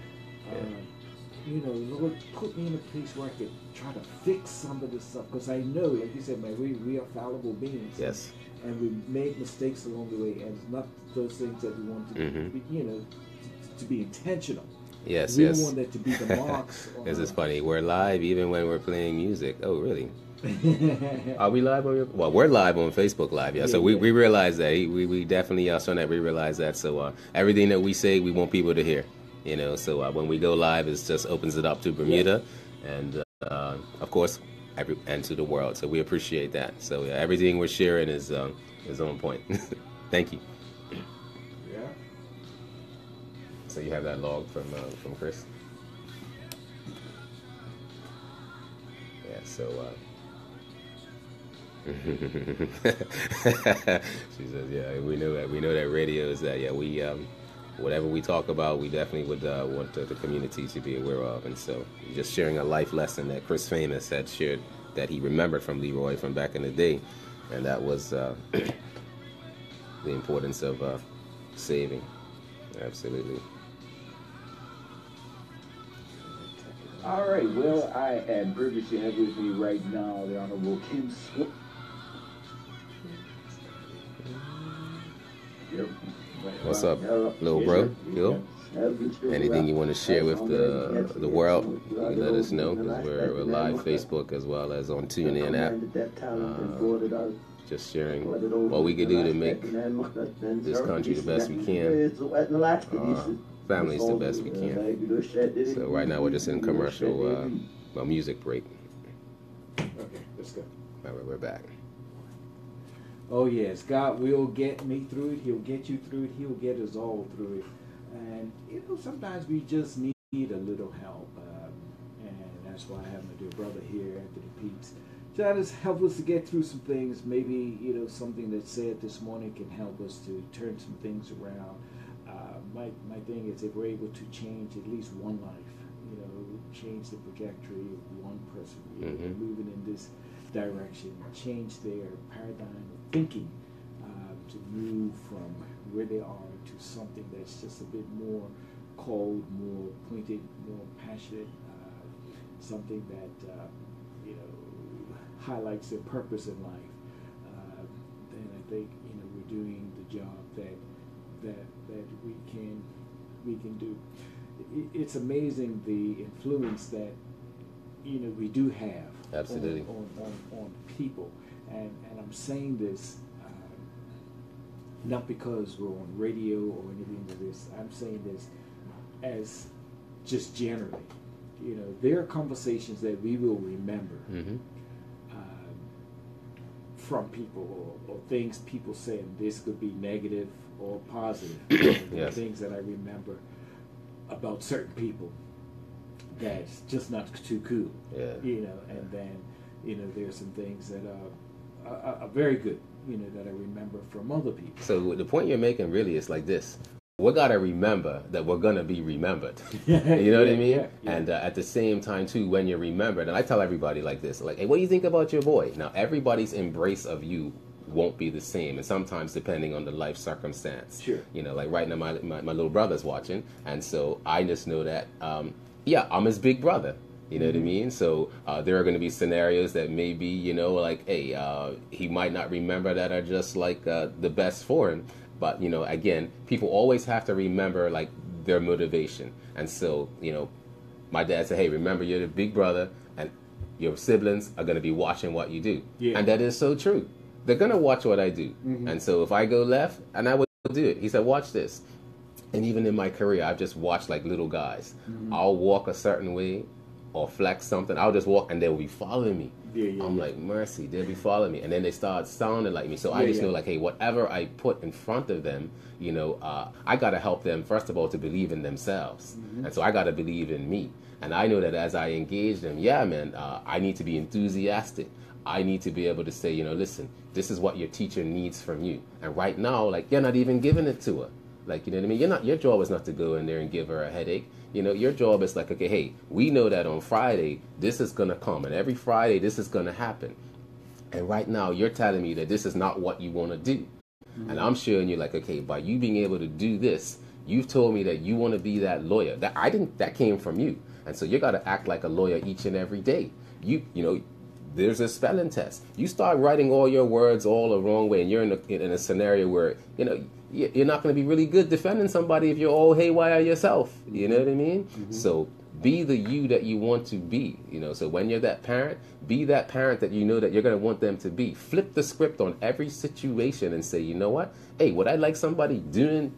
You know, Lord, put me in a place where I could try to fix some of this stuff. Because I know, like you said, man, we are fallible beings. Yes. And we make mistakes along the way. And it's not those things that we want to, be, you know, to be intentional. Yes, we yes. don't want that to be the marks. This is funny. We're live even when we're playing music. Oh, really? Are we live on your? Well, we're live on Facebook Live, yeah. So we realize that. We definitely on that. We realize that. So everything that we say, we want people to hear. You know. So when we go live, it just opens it up to Bermuda, and of course, and to the world. So we appreciate that. So yeah, everything we're sharing is on point. Thank you. Yeah. So you have that log from Chris. Yeah. So. She says, "Yeah, we know that. We know that radio is that. Yeah, we whatever we talk about, we definitely would want the community to be aware of. And so, just sharing a life lesson that Chris Famous had shared that he remembered from Leroy from back in the day, and that was the importance of saving. Absolutely." All right. Well, I am privileged to have with me right now the Honorable Kim Swift. Yep. What's up, little bro? Yo? Anything you want to share with the world, you can let us know, because we're live Facebook as well as on TuneIn app. Just sharing what we can do to make this country the best we can. Families the best we can. So right now we're just in commercial, music break. Okay, let's go. All right, we're back. Oh yes, God will get me through it. He'll get you through it. He'll get us all through it. And sometimes we just need a little help, and that's why I have my dear brother here, Anthony Peets, trying to help us to get through some things. Maybe something that's said this morning can help us to turn some things around. My thing is, if we're able to change at least one life, change the trajectory of one person, moving in this direction, change their paradigm of thinking, to move from where they are to something that's just a bit more cold, more pointed, more passionate, something that highlights their purpose in life. Then I think we're doing the job that we can do. It's amazing the influence that we do have. Absolutely. On people, and I'm saying this not because we're on radio or anything like this. I'm saying this as just generally. There are conversations that we will remember from people, or things people say, and this could be negative or positive. Yes. Things that I remember about certain people that's just not too cool. Yeah. And then there's some things that are very good, that I remember from other people. So the point you're making really is like this: we gotta remember that we're gonna be remembered. You know what I mean? Yeah. And at the same time too, when you're remembered, and I tell everybody like this, like, hey, what do you think about your boy? Now everybody's embrace of you won't be the same, and sometimes depending on the life circumstance. Sure. Like right now my little brother's watching, and so I just know that I'm his big brother. You know what I mean? So there are going to be scenarios that maybe, like, hey, he might not remember that are just like the best for him. But, again, people always have to remember, like, their motivation. And so, my dad said, hey, remember, you're the big brother, and your siblings are going to be watching what you do. Yeah. And that is so true. They're going to watch what I do. And so if I go left, and I will do it. He said, watch this. And even in my career, I've just watched, like, little guys. I'll walk a certain way or flex something. I'll just walk, and they'll be following me. I'm like, mercy, they'll be following me. And then they start sounding like me. So I just know, like, hey, whatever I put in front of them, I got to help them, first of all, to believe in themselves. And so I got to believe in me. And I know that as I engage them, I need to be enthusiastic. I need to be able to say, listen, this is what your teacher needs from you. And right now, like, you're not even giving it to her. Like, you know what I mean? Your job is not to go in there and give her a headache. Your job is like, okay, hey, we know that on Friday, this is going to come. And every Friday, this is going to happen. And right now, you're telling me that this is not what you want to do. And I'm showing you, like, okay, by you being able to do this, you've told me that you want to be that lawyer. That came from you. And so you got to act like a lawyer each and every day. There's a spelling test. You start writing all your words all the wrong way, and you're in a scenario where, you're not going to be really good defending somebody if you're all haywire yourself. You know what I mean? So be the you that you want to be. So when you're that parent, be that parent that you know that you're going to want them to be. Flip the script on every situation and say, you know what? Hey, would I like somebody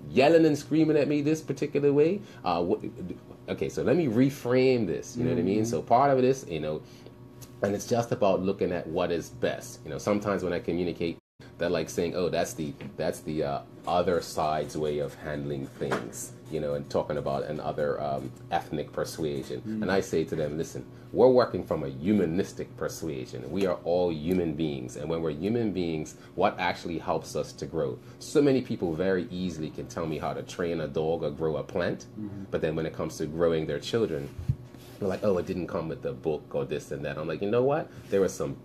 yelling and screaming at me this particular way? Okay, so let me reframe this. You know what I mean? So part of it is, and it's just about looking at what is best. Sometimes when I communicate They're like saying, "Oh, that's the other side's way of handling things," and talking about another ethnic persuasion. And I say to them, "Listen, we're working from a humanistic persuasion. We are all human beings, and when we're human beings, what actually helps us to grow? So many people very easily can tell me how to train a dog or grow a plant, but then when it comes to growing their children, they're like, oh, it didn't come with the book or this and that. I'm like, you know what? There are some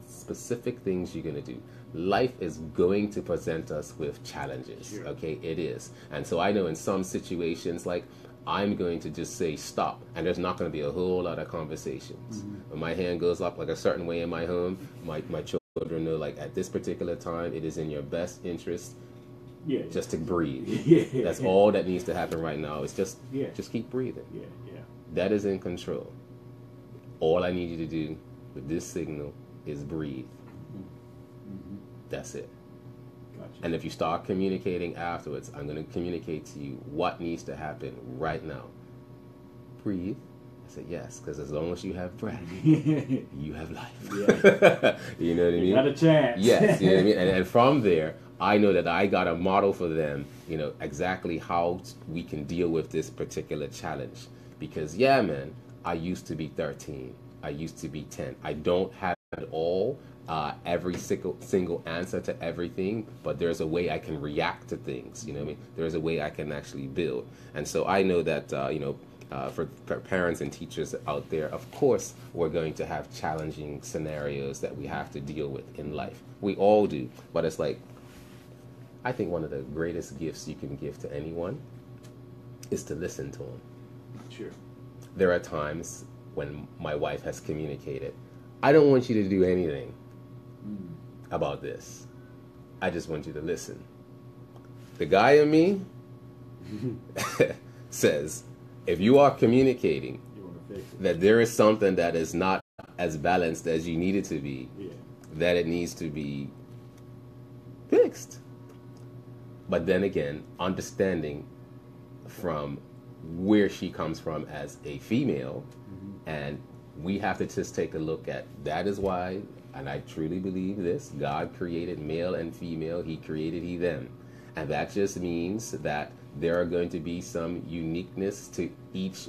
specific things you're going to do. Life is going to present us with challenges, sure. Okay? It is. And so I know in some situations, like, I'm going to just say stop, and there's not going to be a whole lot of conversations. When my hand goes up like a certain way in my home, my children know, like, at this particular time, it is in your best interest just to breathe. That's all that needs to happen right now. It's just keep breathing. That is in control. All I need you to do with this signal is breathe. That's it. Gotcha. And if you start communicating afterwards, I'm going to communicate to you what needs to happen right now. Breathe. I said yes, because as long as you have breath, you have life. You know what I mean? You got a chance. Yes, you know what I mean? And from there, I know that I got a model for them, exactly how we can deal with this particular challenge. Because, man, I used to be 13. I used to be 10. I don't have it all, every single answer to everything, but there's a way I can react to things, you know what I mean? There's a way I can actually build. And so I know that, for parents and teachers out there, of course, we're going to have challenging scenarios that we have to deal with in life. We all do. But it's like, I think one of the greatest gifts you can give to anyone is to listen to them. Sure. There are times when my wife has communicated, I don't want you to do anything about this. I just want you to listen. The guy in me says, if you are communicating that there is something that is not as balanced as you need it to be, that it needs to be fixed. But then again, understanding from where she comes from as a female, and we have to just take a look at that is why, and I truly believe this, God created male and female, he created he them. And that just means that there are going to be some uniqueness to each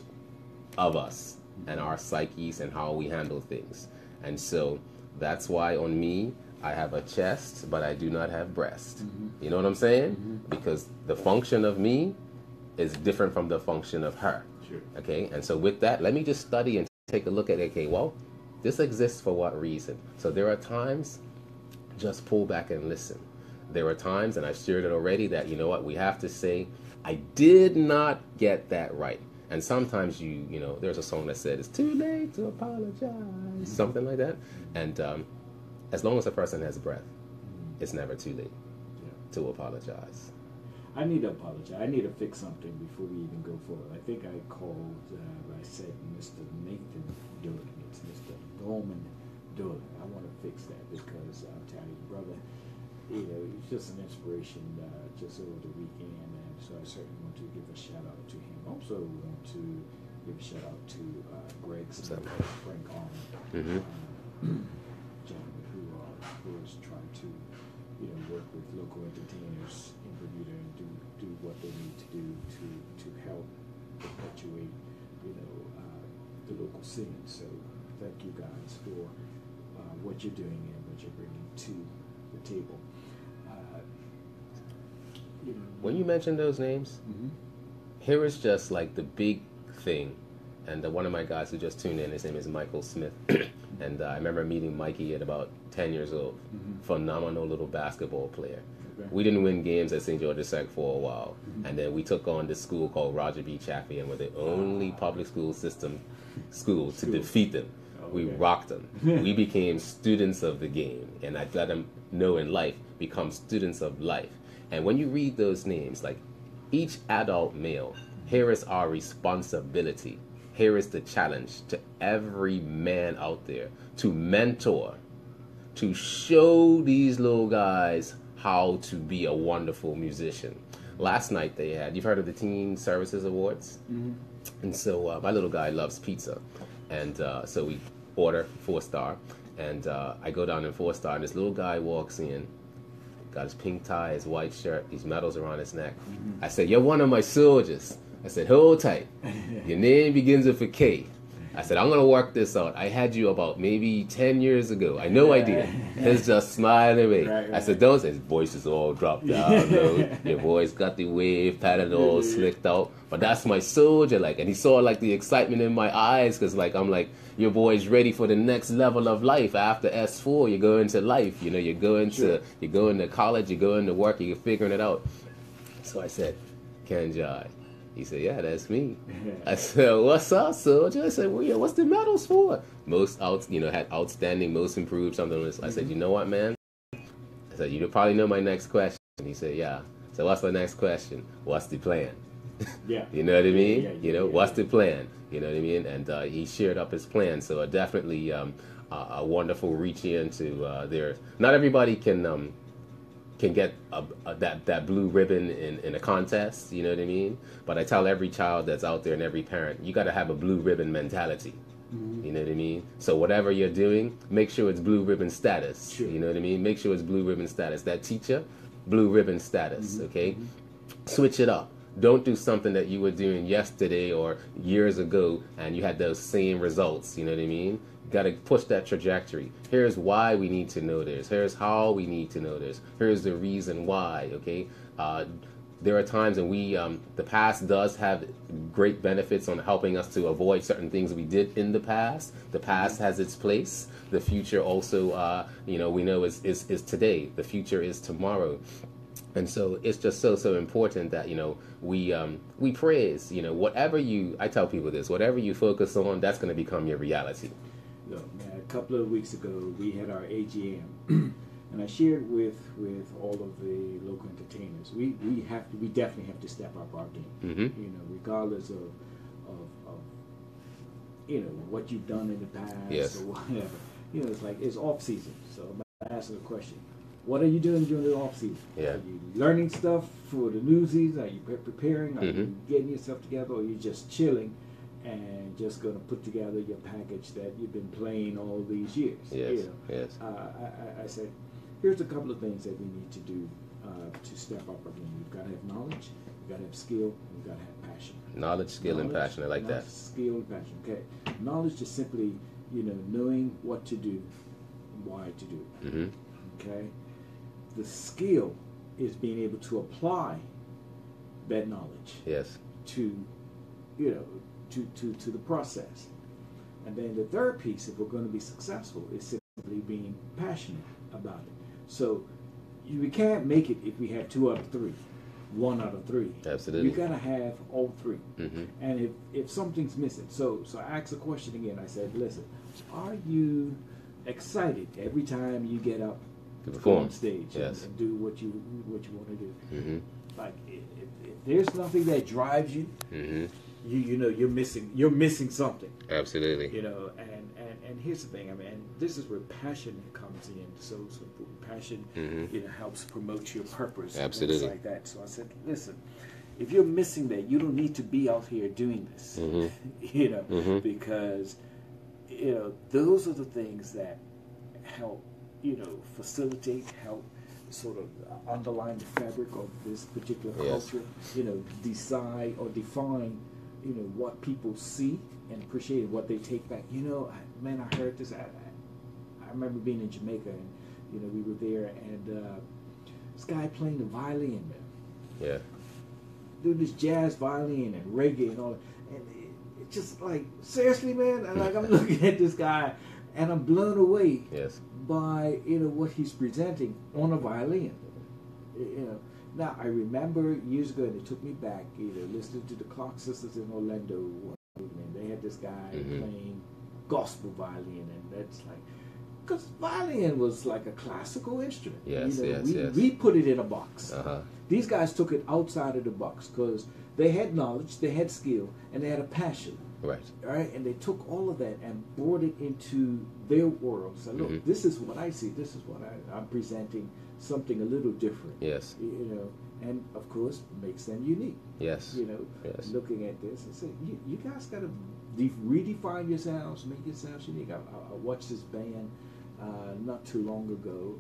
of us and our psyches and how we handle things. And so that's why on me, I have a chest, but I do not have breast. You know what I'm saying? Because the function of me is different from the function of her. Sure. Okay? And so with that, let me just study and take a look at, okay, well, this exists for what reason? So there are times, just pull back and listen. There are times, and I've shared it already, that, you know what, we have to say, I did not get that right. And sometimes there's a song that said, it's too late to apologize, something like that. And as long as a person has breath, it's never too late to apologize. I need to apologize. I need to fix something before we even go forward. I think I called, I said Mr. Nathan Doolin. It's Mr. Goldman Doolin. I want to fix that because I'm telling you, brother, he's just an inspiration just over the weekend. And so I certainly want to give a shout out to him. Also want to give a shout out to Greg Smith, Frank Arnold, gentlemen who has tried to work with local entertainers in Bermuda and do what they need to do to help perpetuate, the local scene. So thank you guys for what you're doing and what you're bringing to the table. When you mention those names, here is just like the big thing. And one of my guys who just tuned in, his name is Michael Smith. And I remember meeting Mikey at about 10 years old. Phenomenal little basketball player. Okay. We didn't win games at St. George's Sec for a while. And then we took on this school called Roger B. Chaffee, and we're the only public school to defeat them. We rocked them. We became students of the game. And I let them know in life, become students of life. And when you read those names, like each adult male, here is our responsibility. Here is the challenge to every man out there to mentor, to show these little guys how to be a wonderful musician. Last night you've heard of the Teen Services Awards? And so my little guy loves pizza. And so we order 4-star. And I go down in 4-star, and this little guy walks in, got his pink tie, his white shirt, these medals around his neck. I said, "You're one of my soldiers." I said, "Hold tight. Your name begins with a K." I said, "I'm going to work this out. I had you about maybe 10 years ago. I know I did." He's just smiling away. I said, "Don't say," his voice is all dropped down. Your voice got the wave pattern all slicked out. But that's my soldier, like. And he saw, like, the excitement in my eyes because, like, I'm like, your boy's ready for the next level of life. After S4, you go into life. You know, you're going to college, you're going to work, you're figuring it out. So I said, "Kenjai." He said, "Yeah, that's me." I said, "What's up, soldier?" I said, "Well, yeah, what's the medals for?" Had outstanding, most improved, something like this. I said, "You know what, man?" I said, "You probably know my next question." He said, "Yeah." So what's the next question? What's the plan? Yeah. You know what I mean? What's the plan? You know what I mean? And he shared up his plan. So definitely a wonderful reach into there. Not everybody can get that blue ribbon in a contest, you know what I mean? But I tell every child that's out there and every parent, you got to have a blue ribbon mentality. You know what I mean? So whatever you're doing, make sure it's blue ribbon status. Sure. You know what I mean? Make sure it's blue ribbon status. That teacher, blue ribbon status, okay? Switch it up. Don't do something that you were doing yesterday or years ago and you had those same results, you know what I mean? Got to push that trajectory. Here's why we need to know this. Here's how we need to know this. Here's the reason why, okay? There are times when the past does have great benefits on helping us to avoid certain things we did in the past. The past has its place. The future also, we know is today. The future is tomorrow. And so it's just so important that, we praise, I tell people this, whatever you focus on, that's going to become your reality. Look, a couple of weeks ago, we had our AGM, and I shared with all of the local entertainers. We definitely have to step up our game. Regardless of what you've done in the past or whatever. It's like it's off season. So I'm gonna ask the question: what are you doing during the off season? Yeah. Are you learning stuff for the newsies? Are you preparing? Are you getting yourself together, or are you just chilling? And just going to put together your package that you've been playing all these years. Yes, yes. I said, here's a couple of things that we need to do to step up our game. We've got to have knowledge, we've got to have skill, and we've got to have passion. Knowledge, skill, and passion. I like that. Skill and passion. Okay. Knowledge is simply, knowing what to do, and why to do it. Okay. The skill is being able to apply that knowledge. Yes. To the process. And then the third piece, if we're going to be successful, is simply being passionate about it. So we can't make it if we have 2 out of 3, 1 out of 3. Absolutely. You got to have all 3. And if something's missing, so I asked the question again. I said, listen, are you excited every time you get up to perform on stage and do what you want to do? Like if there's nothing that drives you, you're missing something. Absolutely. And here's the thing. I mean, and this is where passion comes in. So passion, helps promote your purpose. Absolutely. And things like that. So I said, listen, if you're missing that, you don't need to be out here doing this. Because those are the things that help, facilitate, help sort of underline the fabric of this particular culture. Decide or define. What people see and appreciate, what they take back. I heard this. I remember being in Jamaica, and we were there, and this guy playing the violin, man. Yeah. Doing this jazz violin and reggae and all that. And it's just like, seriously, man. And like I'm looking at this guy, and I'm blown away by what he's presenting on a violin. Now, I remember years ago, and it took me back, listening to the Clark Sisters in Orlando. And they had this guy playing gospel violin, and that's like, because violin was like a classical instrument. We put it in a box. These guys took it outside of the box because they had knowledge, they had skill, and they had a passion. Right. And they took all of that and brought it into their world. So look, this is what I see. This is what I'm presenting. Something a little different. Yes. And of course makes them unique. Yes. Looking at this and saying, you guys got to redefine yourselves, make yourselves unique. I watched this band not too long ago,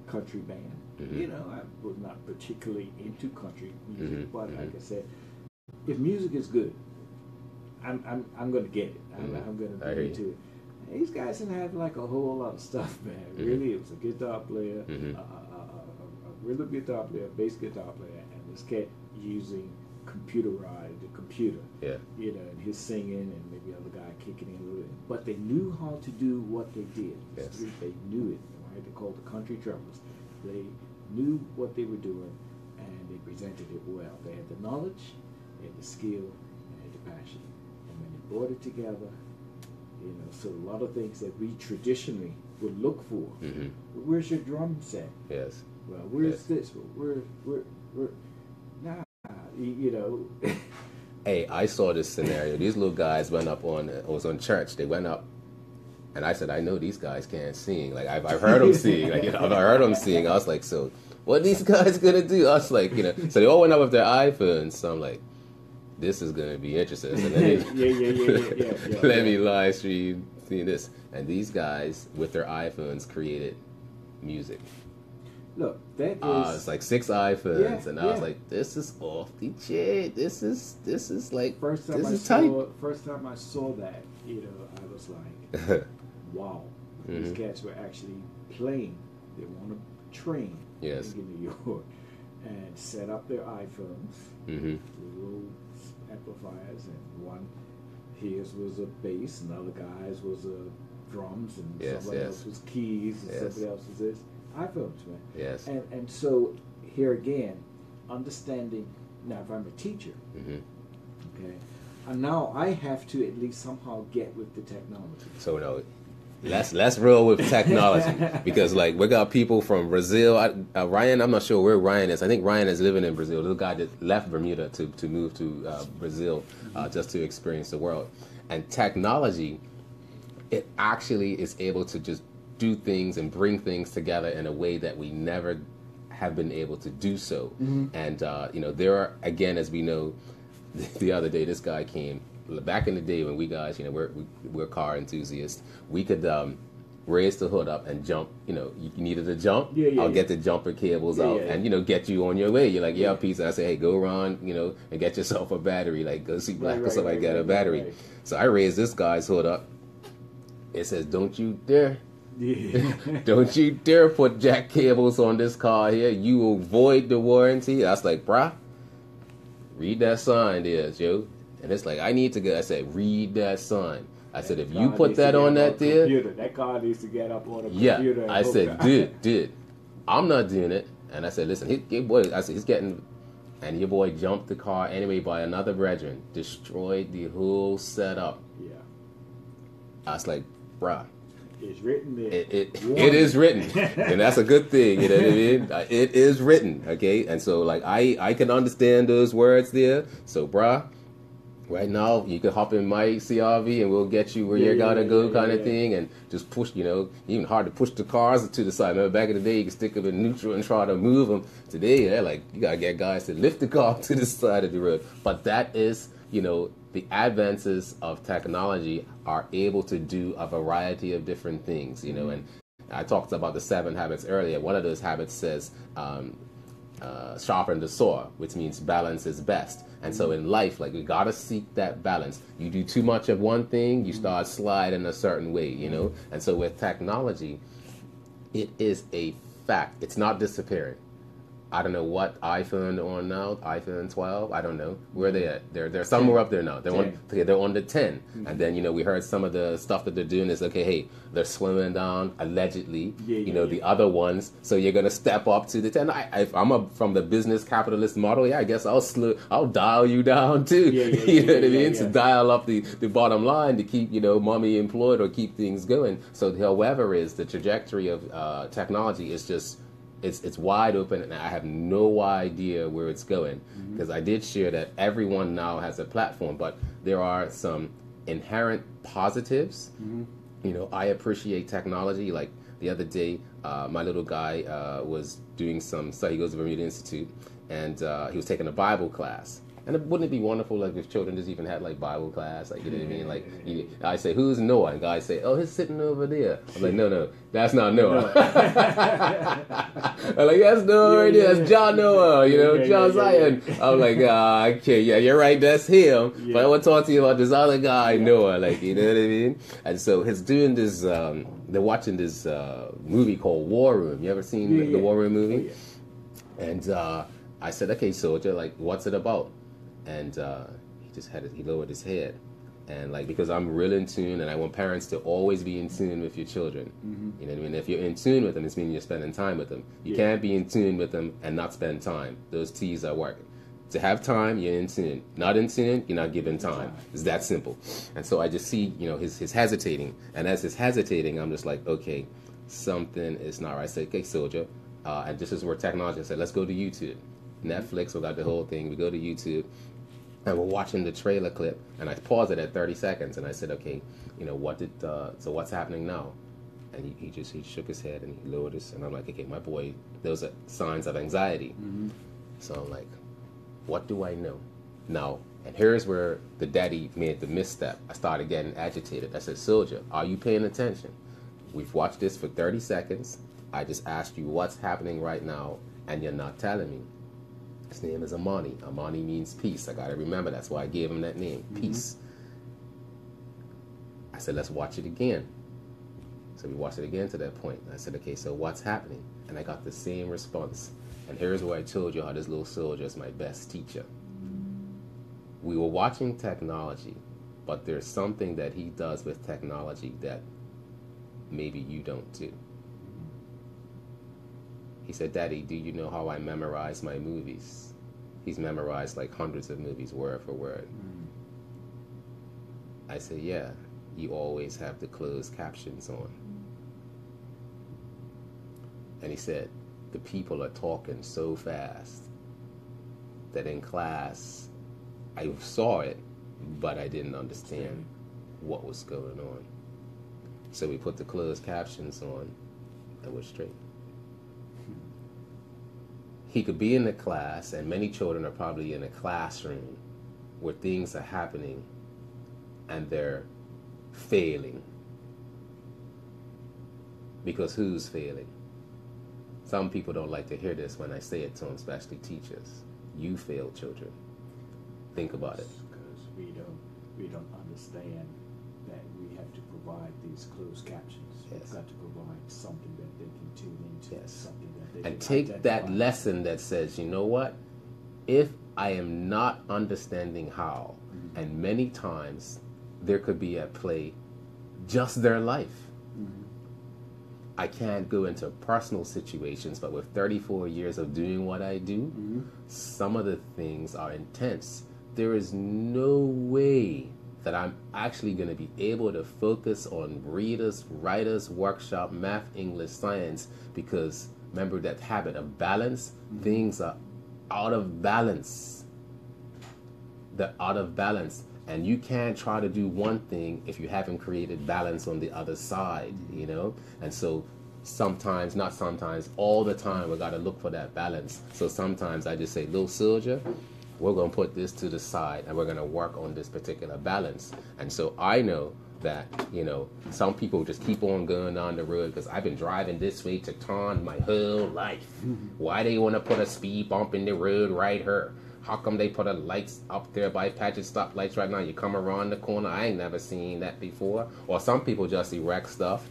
country band, You know, I was not particularly into country music, but like I said, if music is good, I'm going to get it. I'm going to be into it. And these guys didn't have like a whole lot of stuff, man. Really, it was a guitar player, a rhythm guitar player, bass guitar player, and this cat using the computer. Yeah. You know, and his singing and maybe other guy kicking in a little bit. But they knew how to do what they did. Yes. They knew it, right? They called the country drummers. They knew what they were doing, and they presented it well. They had the knowledge, they had the skill, and they had the passion. And when they brought it together, you know, so a lot of things that we traditionally would look for. Where's your drum set? Yes. Well, where's this? Well, we're nah, you know. Hey, I saw this scenario. These little guys went up it was on church. They went up, and I said, I know these guys can't sing. Like, I've heard them sing. Like, you know, I've heard them sing. I was like, so what are these guys going to do? I was like, you know, so they all went up with their iPhones. So I'm like, this is going to be interesting. So let me live stream see this. And these guys, with their iPhones, created music. Look, that is... it's like 6 iPhones, and I was like, "This is off the chain. This is like first time this is I tight." saw. First time I saw that, you know, I was like, "Wow, these cats were actually playing. They were on a train in New York, and set up their iPhones with little amplifiers, and one his was a bass, and the other guy's was a drums, and somebody else was keys, and somebody else was this." iPhones, man. Yes. And so here again, understanding, now if I'm a teacher, okay, and now I have to at least somehow get with the technology. So no, let's roll with technology, because like we got people from Brazil. Ryan, I'm not sure where Ryan is. I think Ryan is living in Brazil. The guy that left Bermuda to move to Brazil just to experience the world. And technology, it actually is able to just do things and bring things together in a way that we never have been able to do so. And you know, there are, again, as we know, the other day this guy came. Back in the day when we guys, you know, we're car enthusiasts, we could raise the hood up and jump. You know, you needed to jump. I'll get the jumper cables out and, you know, get you on your way. You're like, peace. And I say, hey, go around, you know, and get yourself a battery. Like, go see Black or somebody get a battery. So I raised this guy's hood up. It says, don't you dare. Don't you dare put jack cables on this car here. You will void the warranty. I was like, bruh, read that sign there, Joe. And it's like, I need to go. I said, read that sign. I said, if you put that on that there. That car needs to get up on a computer. Yeah, I said, dude, I'm not doing it. And I said, listen, your boy, I said, he's getting, and your boy jumped the car anyway by another brethren, destroyed the whole setup. Yeah. I was like, bruh. It's written there. It is written, and that's a good thing. You know what I mean? It is written, okay. And so, like, I can understand those words there. So, bruh, right now you can hop in my CRV and we'll get you where you gotta go, kind of thing, and just push. You know, even hard to push the cars to the side. Remember back in the day, you could stick them in neutral and try to move them. Today, they're like, you gotta get guys to lift the car to the side of the road. But that is, you know, the advances of technology are able to do a variety of different things, you know, and I talked about the 7 habits earlier. One of those habits says, sharpen the saw, which means balance is best. And so in life, like, we got to seek that balance. You do too much of one thing, you start sliding a certain way, you know. And so with technology, it is a fact. It's not disappearing. I don't know what iPhone they're on now, iPhone 12, I don't know. Where are they at? They're somewhere up there now. They're on the 10. And then, you know, we heard some of the stuff that they're doing is, okay, hey, they're slimming down, allegedly, you know, the other ones. So you're going to step up to the 10. If I'm from the business capitalist model, I guess I'll dial you down too. You know what I mean? To dial up the bottom line to keep, you know, mommy employed or keep things going. So however is the trajectory of technology is just, it's wide open, and I have no idea where it's going, because I did share that everyone now has a platform, but there are some inherent positives. You know, I appreciate technology. Like the other day, my little guy was doing some study. He goes to Bermuda Institute, and he was taking a Bible class. And wouldn't it be wonderful, like, if children just even had, like, Bible class, like, you know what I mean? Like, I say, who's Noah? And guys say, oh, he's sitting over there. I'm like, no, that's not Noah. I'm like, that's Noah right there. That's John Noah, John Zion. I'm like, okay, yeah, you're right, that's him. Yeah. But I want to talk to you about this other guy, Noah, like, you know what I mean? And so he's doing this, they're watching this movie called War Room. You ever seen the War Room movie? Oh, yeah. And I said, okay, soldier, like, what's it about? And he lowered his head. And, like, because I'm real in tune, and I want parents to always be in tune with your children. Mm-hmm. You know what I mean? If you're in tune with them, it's meaning you're spending time with them. You can't be in tune with them and not spend time. Those T's are working. To have time, you're in tune. Not in tune, you're not giving time. It's that simple. And so I just see, his hesitating. And as he's hesitating, I'm just like, okay, something is not right. I say, okay, soldier. And this is where technology, I said, let's go to YouTube. Netflix, we got the whole thing. We go to YouTube. And we're watching the trailer clip, and I paused it at 30 seconds, and I said, okay, so what's happening now? And he shook his head, and he lowered his, and I'm like, okay, my boy, those are signs of anxiety. Mm-hmm. So I'm like, what do I know? Now, and here's where the daddy made the misstep. I started getting agitated. I said, soldier, are you paying attention? We've watched this for 30 seconds. I just asked you what's happening right now, and you're not telling me. His name is Amani. Amani means peace. I got to remember. That's why I gave him that name, peace. I said, let's watch it again. So we watched it again to that point. I said, okay, so what's happening? And I got the same response. And here's where I told you how this little soldier is my best teacher. We were watching technology, but there's something that he does with technology that maybe you don't do. He said, Daddy, do you know how I memorize my movies? He's memorized like hundreds of movies, word for word. I said, yeah, you always have the closed captions on. And he said, the people are talking so fast that in class, I saw it, but I didn't understand what was going on. So we put the closed captions on, and we're straight. He could be in the class, and many children are probably in a classroom where things are happening and they're failing. Because who's failing? Some people don't like to hear this when I say it to them, especially teachers. You fail, children. Think about it. Because we don't understand that we have to provide these closed captions. Yes. We've got to provide something that they can tune into. Yes. Something that they and can take identify. that lesson that says, you know what? If I am not understanding how, and many times there could be at play just their life. I can't go into personal situations, but with 34 years of doing what I do, some of the things are intense. There is no way that I'm actually going to be able to focus on readers, writers, workshop, math, English, science, because remember that habit of balance, things are out of balance. They're out of balance. And you can't try to do one thing if you haven't created balance on the other side, you know? And so sometimes, not sometimes, all the time, we got to look for that balance. So sometimes I just say, little soldier, we're going to put this to the side and we're going to work on this particular balance. And so I know that, you know, some people just keep on going down the road because I've been driving this way to Taunton my whole life. Why they want to put a speed bump in the road right here? How come they put a lights up there by Paget stoplights right now? You come around the corner. I ain't never seen that before. Or some people just erect stuff.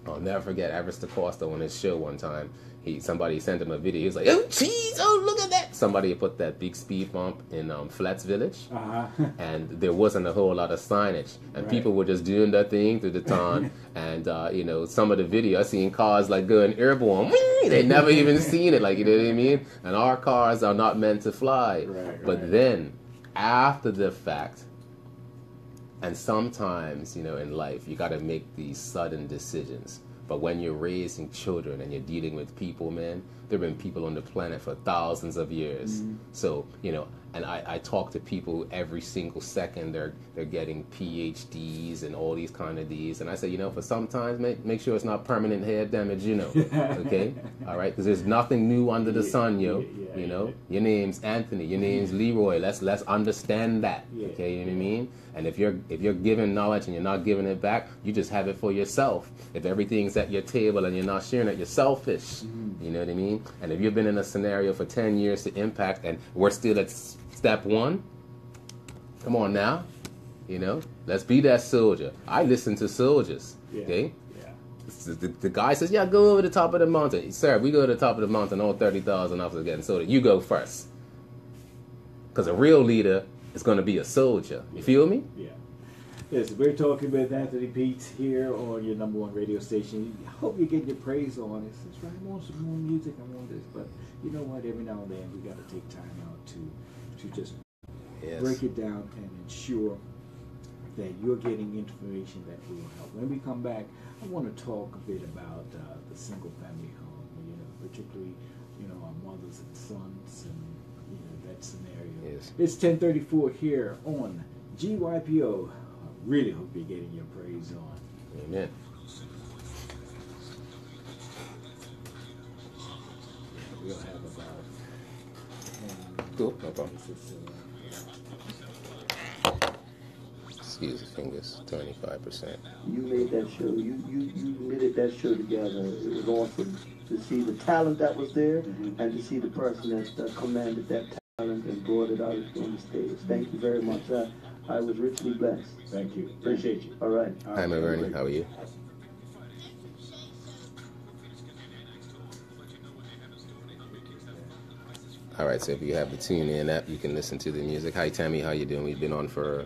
I'll never forget Everest Acosta on his show one time. Somebody sent him a video. He was like, oh, jeez, oh, look at that. Somebody put that big speed bump in Flats Village. And there wasn't a whole lot of signage. And people were just doing their thing through the town. And, you know, some of the video, I seen cars like going airborne. They never even seen it, like, you know what I mean? And our cars are not meant to fly. But then, after the fact, and sometimes, you know, in life, you got to make these sudden decisions. But when you're raising children and you're dealing with people, man, there have been people on the planet for thousands of years. So, you know, and I talk to people every single second. They're getting PhDs and all these kind of Ds, and I say, for sometimes make sure it's not permanent head damage, okay, all right, because there's nothing new under the sun, your name's Anthony, your name's Leroy. Let's understand that, okay, you know what I mean? And if you're giving knowledge and you're not giving it back, you just have it for yourself. If everything's at your table and you're not sharing it, you're selfish. You know what I mean? And if you've been in a scenario for 10 years to impact and we're still at step one, come on now, let's be that soldier. I listen to soldiers, okay? The guy says, go over the top of the mountain. Sir, we go to the top of the mountain, all 30,000 officers getting soldier. You go first. Because a real leader is going to be a soldier. You feel me? Yeah. Yes, we're talking with Anthony Peets here on your #1 radio station. I hope you're getting your praise on. It's right. I want some more music. I want this. But you know what? Every now and then we got to take time out to just break it down and ensure that you're getting information that will help. When we come back, I want to talk a bit about the single family home, particularly, our mothers and sons and, that scenario. Yes. It's 10:34 here on GYPO. I really hope you're getting your praise on. Amen. We'll have about... Cool, no problem. Excuse the fingers, 25%. You made that show. You knitted that show together. It was awesome to see the talent that was there and to see the person that commanded that talent and brought it out on the stage. Thank you very much. I was richly blessed. Thank you. Appreciate you. All right. Hi, Bernie. How are you? All right, so if you have the TuneIn app, you can listen to the music. Hi, Tammy. How you doing? We've been on for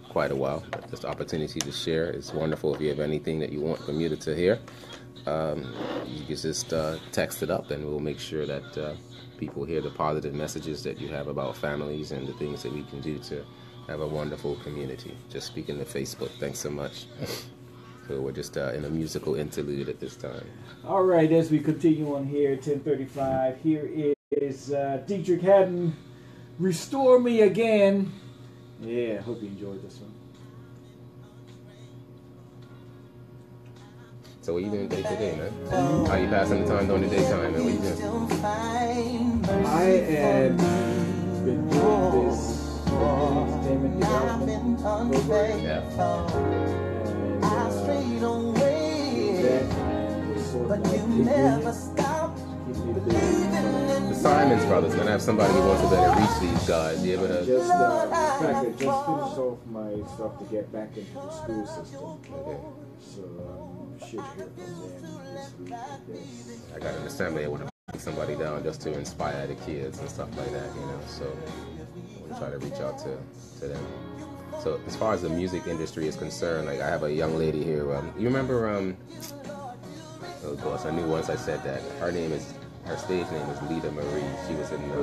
quite a while. Just the opportunity to share. It's wonderful. If you have anything that you want Bermuda to hear, you can just text it up, and we'll make sure that people hear the positive messages that you have about families and the things that we can do to have a wonderful community. Just speaking to Facebook. Thanks so much. So we're just in a musical interlude at this time. All right, as we continue on here, 10:35. Here is Dietrich Haddon, Restore Me Again. Yeah, I hope you enjoyed this one. So what you doing day to day, man? How you passing the time during the daytime, man? What you doing? I have been doing this entertainment development program. Yeah. The Simons brothers, man. I have somebody who wants to better reach these guys. You able to? In fact, I just finished off my stuff to get back into the school system. Okay. So should hear from them this week. Yes. I got an assembly. I want to bring somebody down just to inspire the kids and stuff like that, So we'll try to reach out to them. So as far as the music industry is concerned, like I have a young lady here. You remember? Oh gosh, I knew once I said that. Her stage name is Lita Marie. She was in. Yeah.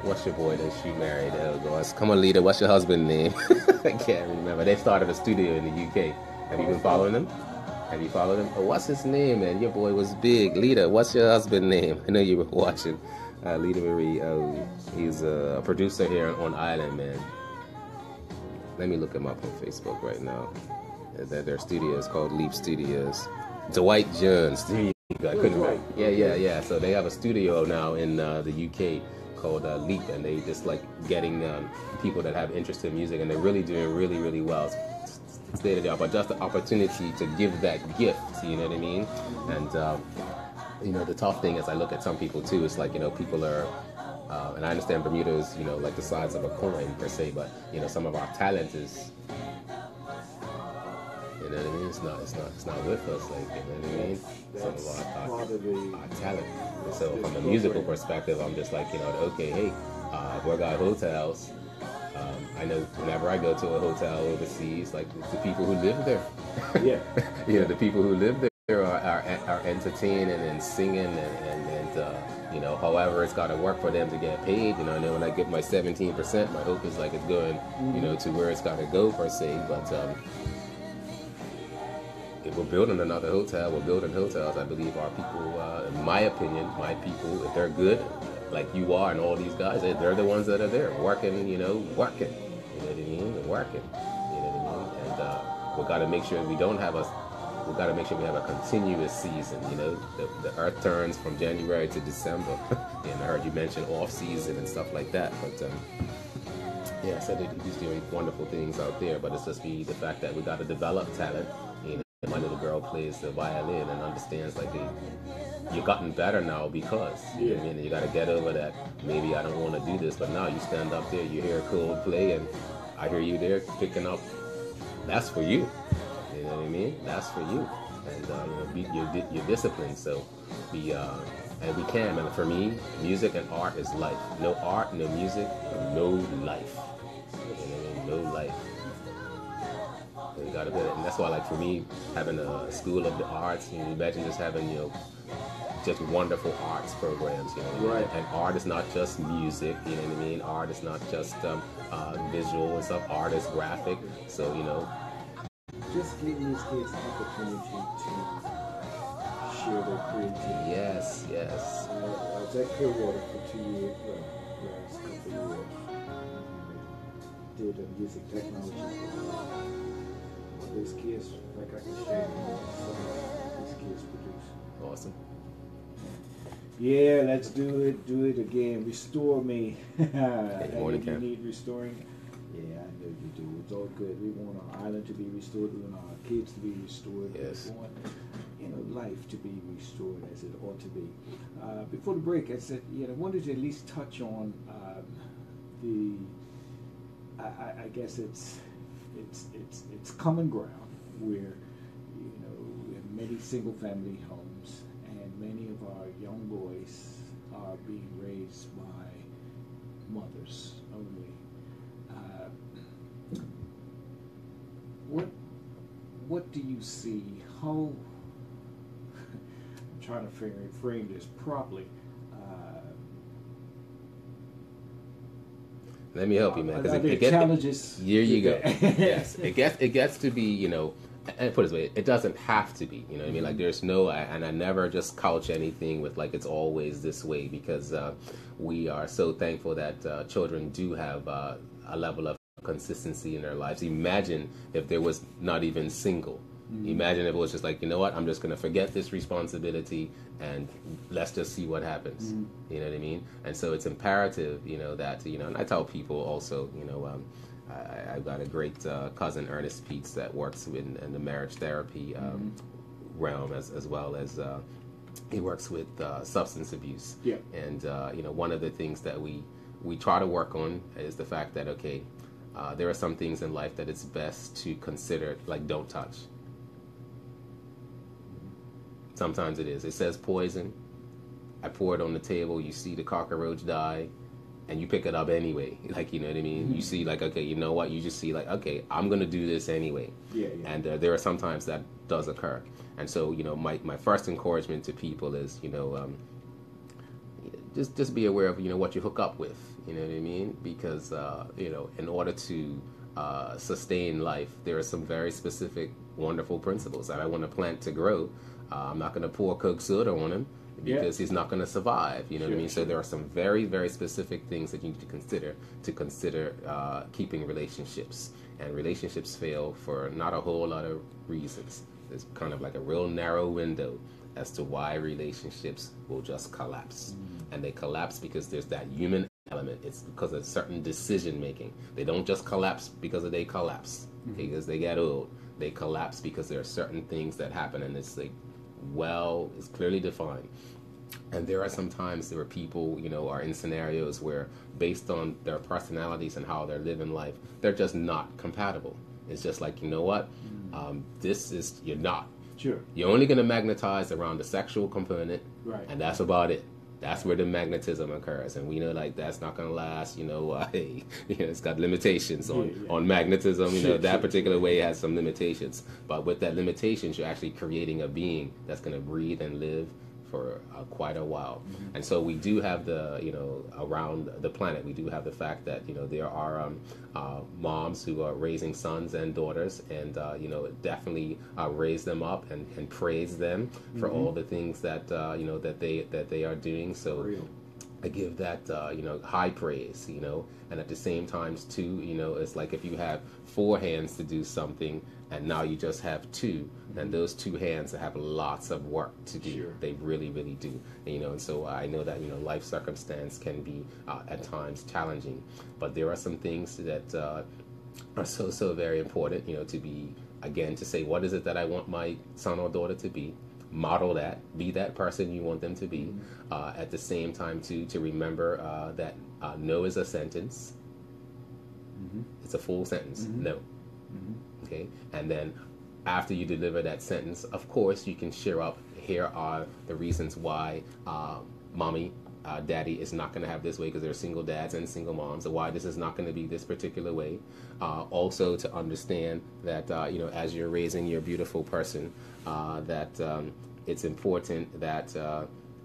What's your boy that she married? Oh gosh, come on, Lita. What's your husband's name? I can't remember. They started a studio in the UK. Have you been following them? Have you followed him? Oh, what's his name, man? Your boy was big. Lita, what's your husband's name? I know you were watching. Lita Marie. He's a producer here on Island, man. Let me look him up on Facebook right now. Their studio is called Leap Studios. Dwight Jones. I couldn't write. Yeah. So they have a studio now in the UK called Leap, and they just like getting people that have interest in music, and they're really doing really, really well. State of the art, but just the opportunity to give that gift, you know what I mean? And the tough thing is I look at some people too, it's like, people are and I understand Bermuda is, like the size of a coin per se, but some of our talent is, you know what I mean? It's not with us, like, you know what I mean? Some of our talent. And so from a musical perspective, I'm just like, okay, hey, we got hotels. I know whenever I go to a hotel overseas, like the people who live there, the people who live there are entertaining and singing and however it's got to work for them to get paid. And then when I get my 17%, my hope is like it's going, to where it's got to go per se. But if we're building another hotel, we're building hotels. I believe our people, in my opinion, if they're good, like you are and all these guys, they're the ones that are there working, working. You know what I mean? And working. You know what I mean? And we got to make sure we got to make sure we have a continuous season. The earth turns from January to December. And I heard you mention off season and stuff like that. But yeah, I said he's doing wonderful things out there. But it's just the fact that we got to develop talent. My little girl plays the violin and understands you've gotten better now because you know what I mean. And you got to get over that. Maybe I don't want to do this, but now you stand up there, you hear Coldplay, and I hear you there picking up. That's for you. You know what I mean? That's for you. And you're disciplined. So and we can. And for me, music and art is life. No art, no music, no life. You know what I mean? No life. You gotta be, and that's why, for me, having a school of the arts, imagine just having, just wonderful arts programs, Right. And art is not just music, you know what I mean? Art is not just visual and stuff. Art is graphic, so just giving these kids the opportunity to share their creativity. Yes. I was at Clearwater for 2 years, last couple of years. Did a music technology program. These kids, like I can share these kids produce. Awesome. Yeah, let's do it again. Restore me. Morning, you need restoring? Yeah, I know you do. It's all good. We want our island to be restored. We want our kids to be restored. Yes. We want, life to be restored as it ought to be. Before the break, I said, I wanted to at least touch on I guess it's common ground where we have many single family homes and many of our young boys are being raised by mothers only. What do you see? How I'm trying to frame this properly. Let me help you, man. Because challenges. Here you go. Yes, it gets to be, and put it this way, it doesn't have to be. You know what I mean? Like there's no, and I never just couch anything with it's always this way, because we are so thankful that children do have a level of consistency in their lives. Imagine if there was not even single. Mm-hmm. Imagine if it was just you know what, I'm just going to forget this responsibility and let's just see what happens. Mm-hmm. You know what I mean? And so it's imperative, that, and I tell people also, I've got a great cousin, Ernest Peets, that works in the marriage therapy realm as well as he works with substance abuse. Yeah. And, one of the things that we try to work on is the fact that, okay, there are some things in life that it's best to consider, don't touch. Sometimes it is. It says poison. I pour it on the table. You see the cockroach die, and you pick it up anyway. You know what I mean? Mm-hmm. You see, okay, you know what? You just see, okay, I'm going to do this anyway. Yeah. And there are sometimes that does occur. And so, my first encouragement to people is, just be aware of, what you hook up with. You know what I mean? Because, in order to sustain life, there are some very specific, wonderful principles that I want a plant to grow. I'm not going to pour Coke soda on him because he's not going to survive. You know what I mean? So there are some very, very specific things that you need to consider keeping relationships. And relationships fail for not a whole lot of reasons. There's kind of a real narrow window as to why relationships will just collapse. Mm-hmm. And they collapse because there's that human element. It's because of certain decision making. They don't just collapse because they collapse, because they get old. They collapse because there are certain things that happen, and it's it's clearly defined. And there are some times where people, are in scenarios where, based on their personalities and how they're living life, they're just not compatible. It's just you know what? You're not. Sure. You're only going to magnetize around the sexual component, right? And that's about it. That's where the magnetism occurs, and we know that's not going to last. It's got limitations on magnetism. That particular way has some limitations, but with that limitations, you're actually creating a being that's going to breathe and live for quite a while. Mm-hmm. And so we do have around the planet, we do have the fact that, there are moms who are raising sons and daughters, and, definitely raise them up and praise them for all the things that, that they are doing. So I give that high praise, and at the same times too, it's like if you have 4 hands to do something and now you just have 2, and those 2 hands have lots of work to do. Sure. They really, really do. And so I know that life circumstance can be at times challenging, but there are some things that are so very important, to be, again, to say what is it that I want my son or daughter to be. Model that, be that person you want them to be. At the same time, to remember that no is a sentence. It's a full sentence. No. Okay, and then after you deliver that sentence, of course, you can share up. Here are the reasons why mommy, daddy is not going to have this way, because there are single dads and single moms, or why this is not going to be this particular way. Also, to understand that as you're raising your beautiful person, that it's important that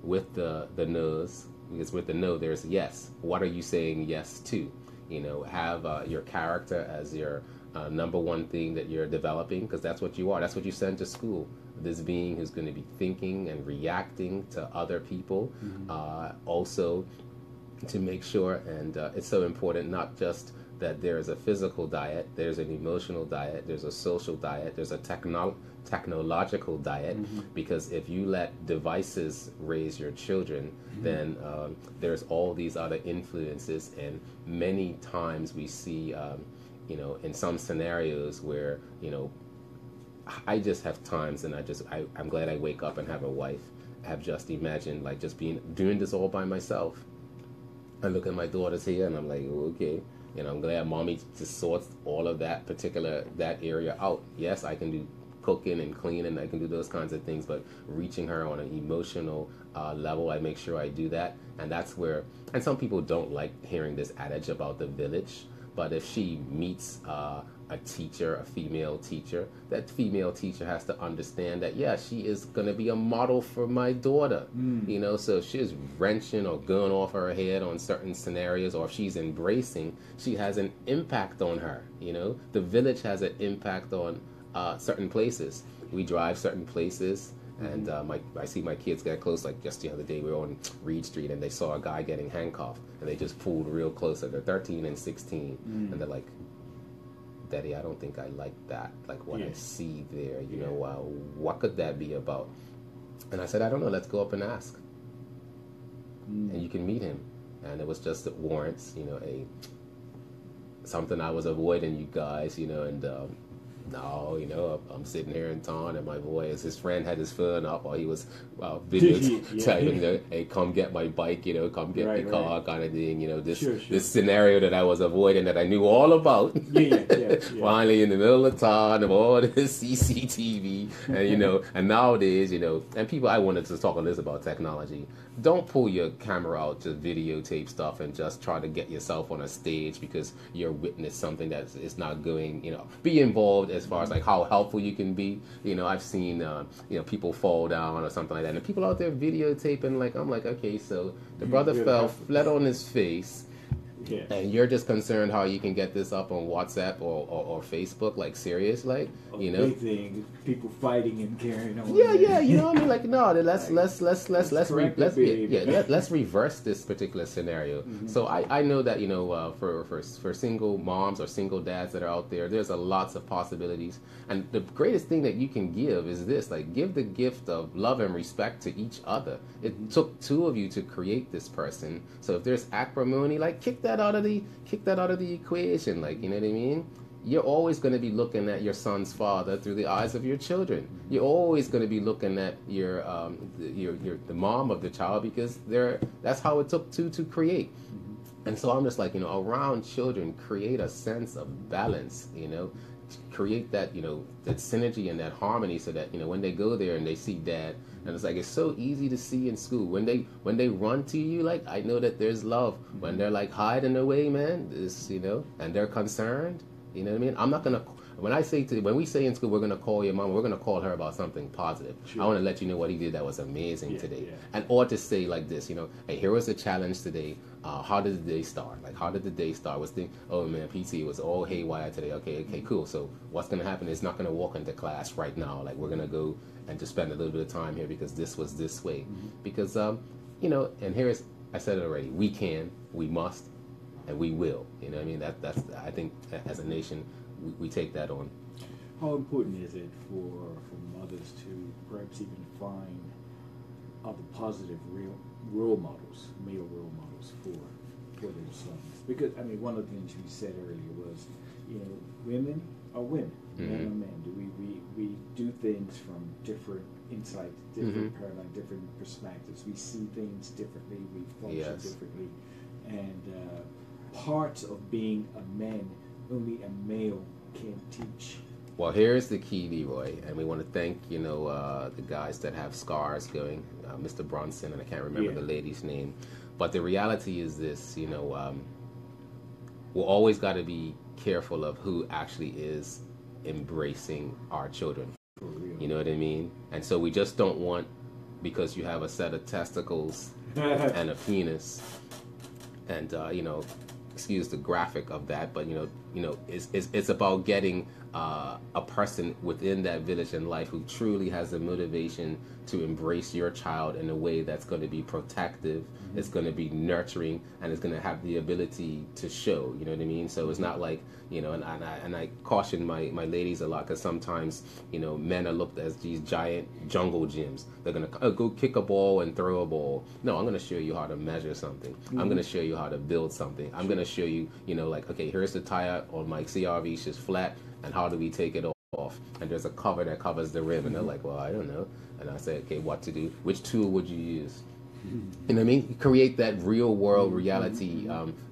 with the no's, because with the no there's yes. What are you saying yes to? Have your character as your number one thing that you're developing, because that's what you are. That's what you send to school. This being who's going to be thinking and reacting to other people. Also, to make sure, and it's so important, not just that there is a physical diet, there's an emotional diet, there's a social diet, there's a technological diet, because if you let devices raise your children, then there's all these other influences, and many times we see, in some scenarios where, I just have times, and I'm glad I wake up and have a wife. I have just imagined like just doing this all by myself. I look at my daughters here and I'm like, okay, I'm glad mommy just sorts all of that area out. Yes, I can do cooking and cleaning, I can do those kinds of things, but reaching her on an emotional level, I make sure I do that. And that's where, and some people don't like hearing this adage about the village, but if she meets a teacher, a female teacher, that female teacher has to understand that, yeah, she is going to be a model for my daughter. So if she's wrenching or going off her head on certain scenarios, or if she's embracing, she has an impact on her. The village has an impact on certain places. We drive certain places, and I see my kids get close. Like just the other day, we were on Reed Street, and they saw a guy getting handcuffed, and they just pulled real close. They're 13 and 16, and they're like, Daddy, I don't think I like that. Like what I see there, what could that be about? And I said, I don't know. Let's go up and ask. And you can meet him. And it was just warrants, something I was avoiding, you guys, and no, I'm sitting here in town, and my boy, his friend had his phone up while he was telling hey, come get my bike, come get the car, kind of thing, this scenario that I was avoiding, that I knew all about. Finally, in the middle of town, of all this CCTV, and and nowadays, and people, I wanted to talk a little about technology. Don't pull your camera out to videotape stuff and just try to get yourself on a stage because you're witness something that is not going, be involved as far as like how helpful you can be. I've seen, people fall down or something like that, and people out there videotaping, like, I'm like, okay, so the brother fell flat on his face. Yeah. And you're just concerned how you can get this up on WhatsApp or Facebook, like serious, like big thing, people fighting and carrying on. Yeah, what I mean, like no, let's reverse this particular scenario. So I know that for single moms or single dads that are out there, there's lots of possibilities, and the greatest thing that you can give is this: like give the gift of love and respect to each other. It took 2 of you to create this person, so if there's acrimony, like kick that out of the equation, like, you know what I mean? You're always going to be looking at your son's father through the eyes of your children. You're always going to be looking at your the mom of the child, because that's how it took 2 to create. And so I'm just like, around children, create a sense of balance, create that, that synergy and that harmony, so that, when they go there and they see dad, and it's like, it's so easy to see in school when they run to you, like, I know that there's love. When they're like hiding away, man, this, and they're concerned, you know what I mean? I'm not gonna, when we say in school, we're gonna call your mom, we're gonna call her about something positive. Sure. I want to let you know what he did that was amazing today. And or to say like this, hey, here was a challenge today. How did the day start? Like, how did the day start? Oh man, PT was all haywire today. Okay, cool. So what's gonna happen is not gonna walk into class right now. Like, we're gonna go and just spend a little bit of time here because this was this way. Because and here's I said it already. We can, we must, and we will. You know what I mean? That's I think as a nation, we take that on. How important is it for mothers to perhaps even find other positive role models, male role models for their sons? Because I mean, one of the things you said earlier was, you know, women are women, men are men. We do things from different insights, different paradigm, different perspectives. We see things differently. We function differently, and parts of being a man only a male can teach. Well, here's the key, Leroy, and we want to thank, you know, the guys that have scars going, Mr. Bronson, and I can't remember the lady's name. But the reality is this, you know, we're always got to be careful of who actually is embracing our children. You know what I mean? And so we just don't want, because you have a set of testicles and a penis, and, you know, excuse the graphic of that, but you know, it's about getting a person within that village in life who truly has the motivation to embrace your child in a way that's going to be protective, it's going to be nurturing, and it's going to have the ability to show. You know what I mean? So it's not like, you know, and I caution my ladies a lot, because sometimes, you know, men are looked as these giant jungle gyms. They're going to go kick a ball and throw a ball. No, I'm going to show you how to measure something. I'm going to show you how to build something. I'm going to show you, you know, like, okay, here's the tire on my CRV, it's just flat, and how do we take it off? And there's a cover that covers the rim, and they're like, well, I don't know. And I say, okay, what to do? Which tool would you use? You know what I mean? Create that real world reality,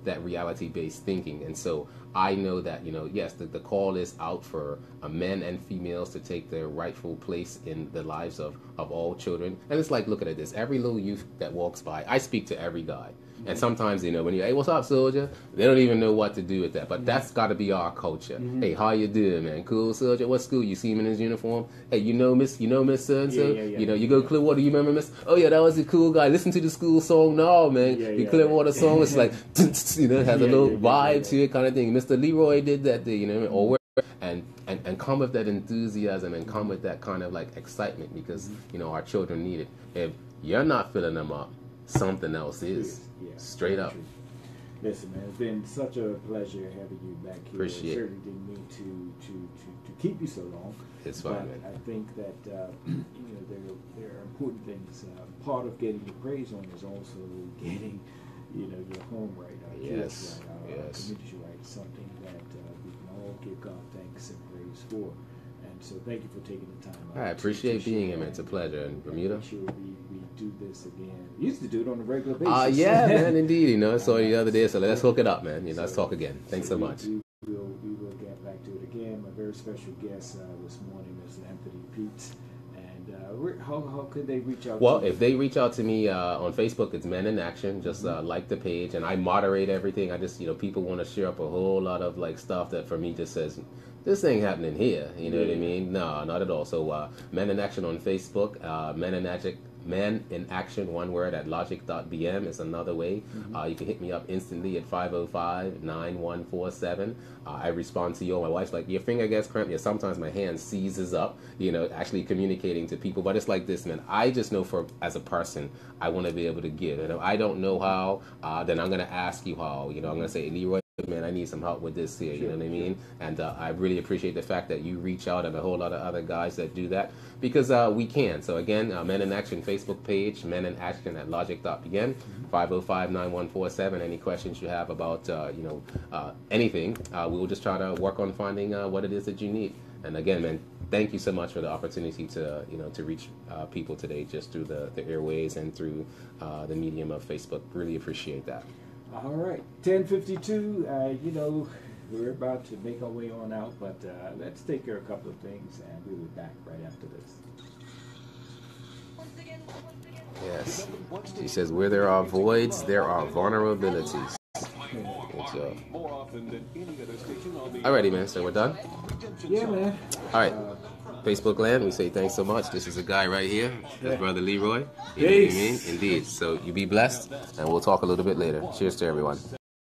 that reality based thinking. And so I know that, you know, yes, the call is out for men and females to take their rightful place in the lives of all children. And it's like, look at this, every little youth that walks by, I speak to every guy. And sometimes, you know, when you, hey, what's up, soldier? They don't even know what to do with that. But that's got to be our culture. Hey, how you doing, man? Cool, soldier? What school? You see him in his uniform? Hey, you know Miss so-and-so? You know, you go Clearwater, you remember Miss? Oh, yeah, that was a cool guy. Listen to the school song. No, man. The Clearwater song is like, you know, it has a little vibe to it kind of thing. Mr. Leroy did that thing, you know, or and come with that enthusiasm and come with that kind of like excitement, because, you know, our children need it. If you're not filling them up, something else is. Straight up. Listen, man, it's been such a pleasure having you back here. Appreciate it. Certainly didn't mean to keep you so long. It's fine, man. I think that you know, there are important things. Part of getting your praise on is also getting, you know, your home right, our kids right, our community right. Something that we can all give God thanks and praise for. And so, thank you for taking the time. I appreciate being here, man. It's a pleasure. And Bermuda. Make sure we do this again. We used to do it on a regular basis. Yeah, man, indeed. You know, I saw you the other day, so let's hook it up, man. You know, let's talk again. Thanks so much. We will get back to it again. My very special guest this morning is Anthony Peets. And how could they reach out? Well, if they reach out to me on Facebook, it's Men in Action. Just like the page, and I moderate everything. I just, you know, people want to share up a whole lot of like stuff that for me just says, this ain't happening here. You know what I mean? No, not at all. So Men in Action on Facebook, Men in Action, one word, at logic.bm is another way. You can hit me up instantly at 505-9147. I respond to you. My wife's like, your finger gets cramped. Yeah, sometimes my hand seizes up, you know, actually communicating to people. But it's like this, man. I just know as a person, I want to be able to give. And if I don't know how, then I'm going to ask you how. You know, I'm going to say, Leroy, man, I need some help with this here, you know what I mean? And I really appreciate the fact that you reach out, and a whole lot of other guys that do that, because we can. So again, Men in Action Facebook page, Men in Action at logic.bm, 505-9147. Any questions you have about, you know, anything, we will just try to work on finding what it is that you need. And again, man, thank you so much for the opportunity to, you know, to reach people today just through the airways and through the medium of Facebook. Really appreciate that. All right, 10:52. You know, we're about to make our way on out, but let's take care of a couple of things, and we'll be back right after this. Yes. She says, where there are voids, there are vulnerabilities. Alrighty, man. So we're done? Yeah, man. All right. Facebook land, we say thanks so much. This is a guy right here, his brother Leroy. You know what I mean? Indeed. So you be blessed, and we'll talk a little bit later. Cheers to everyone.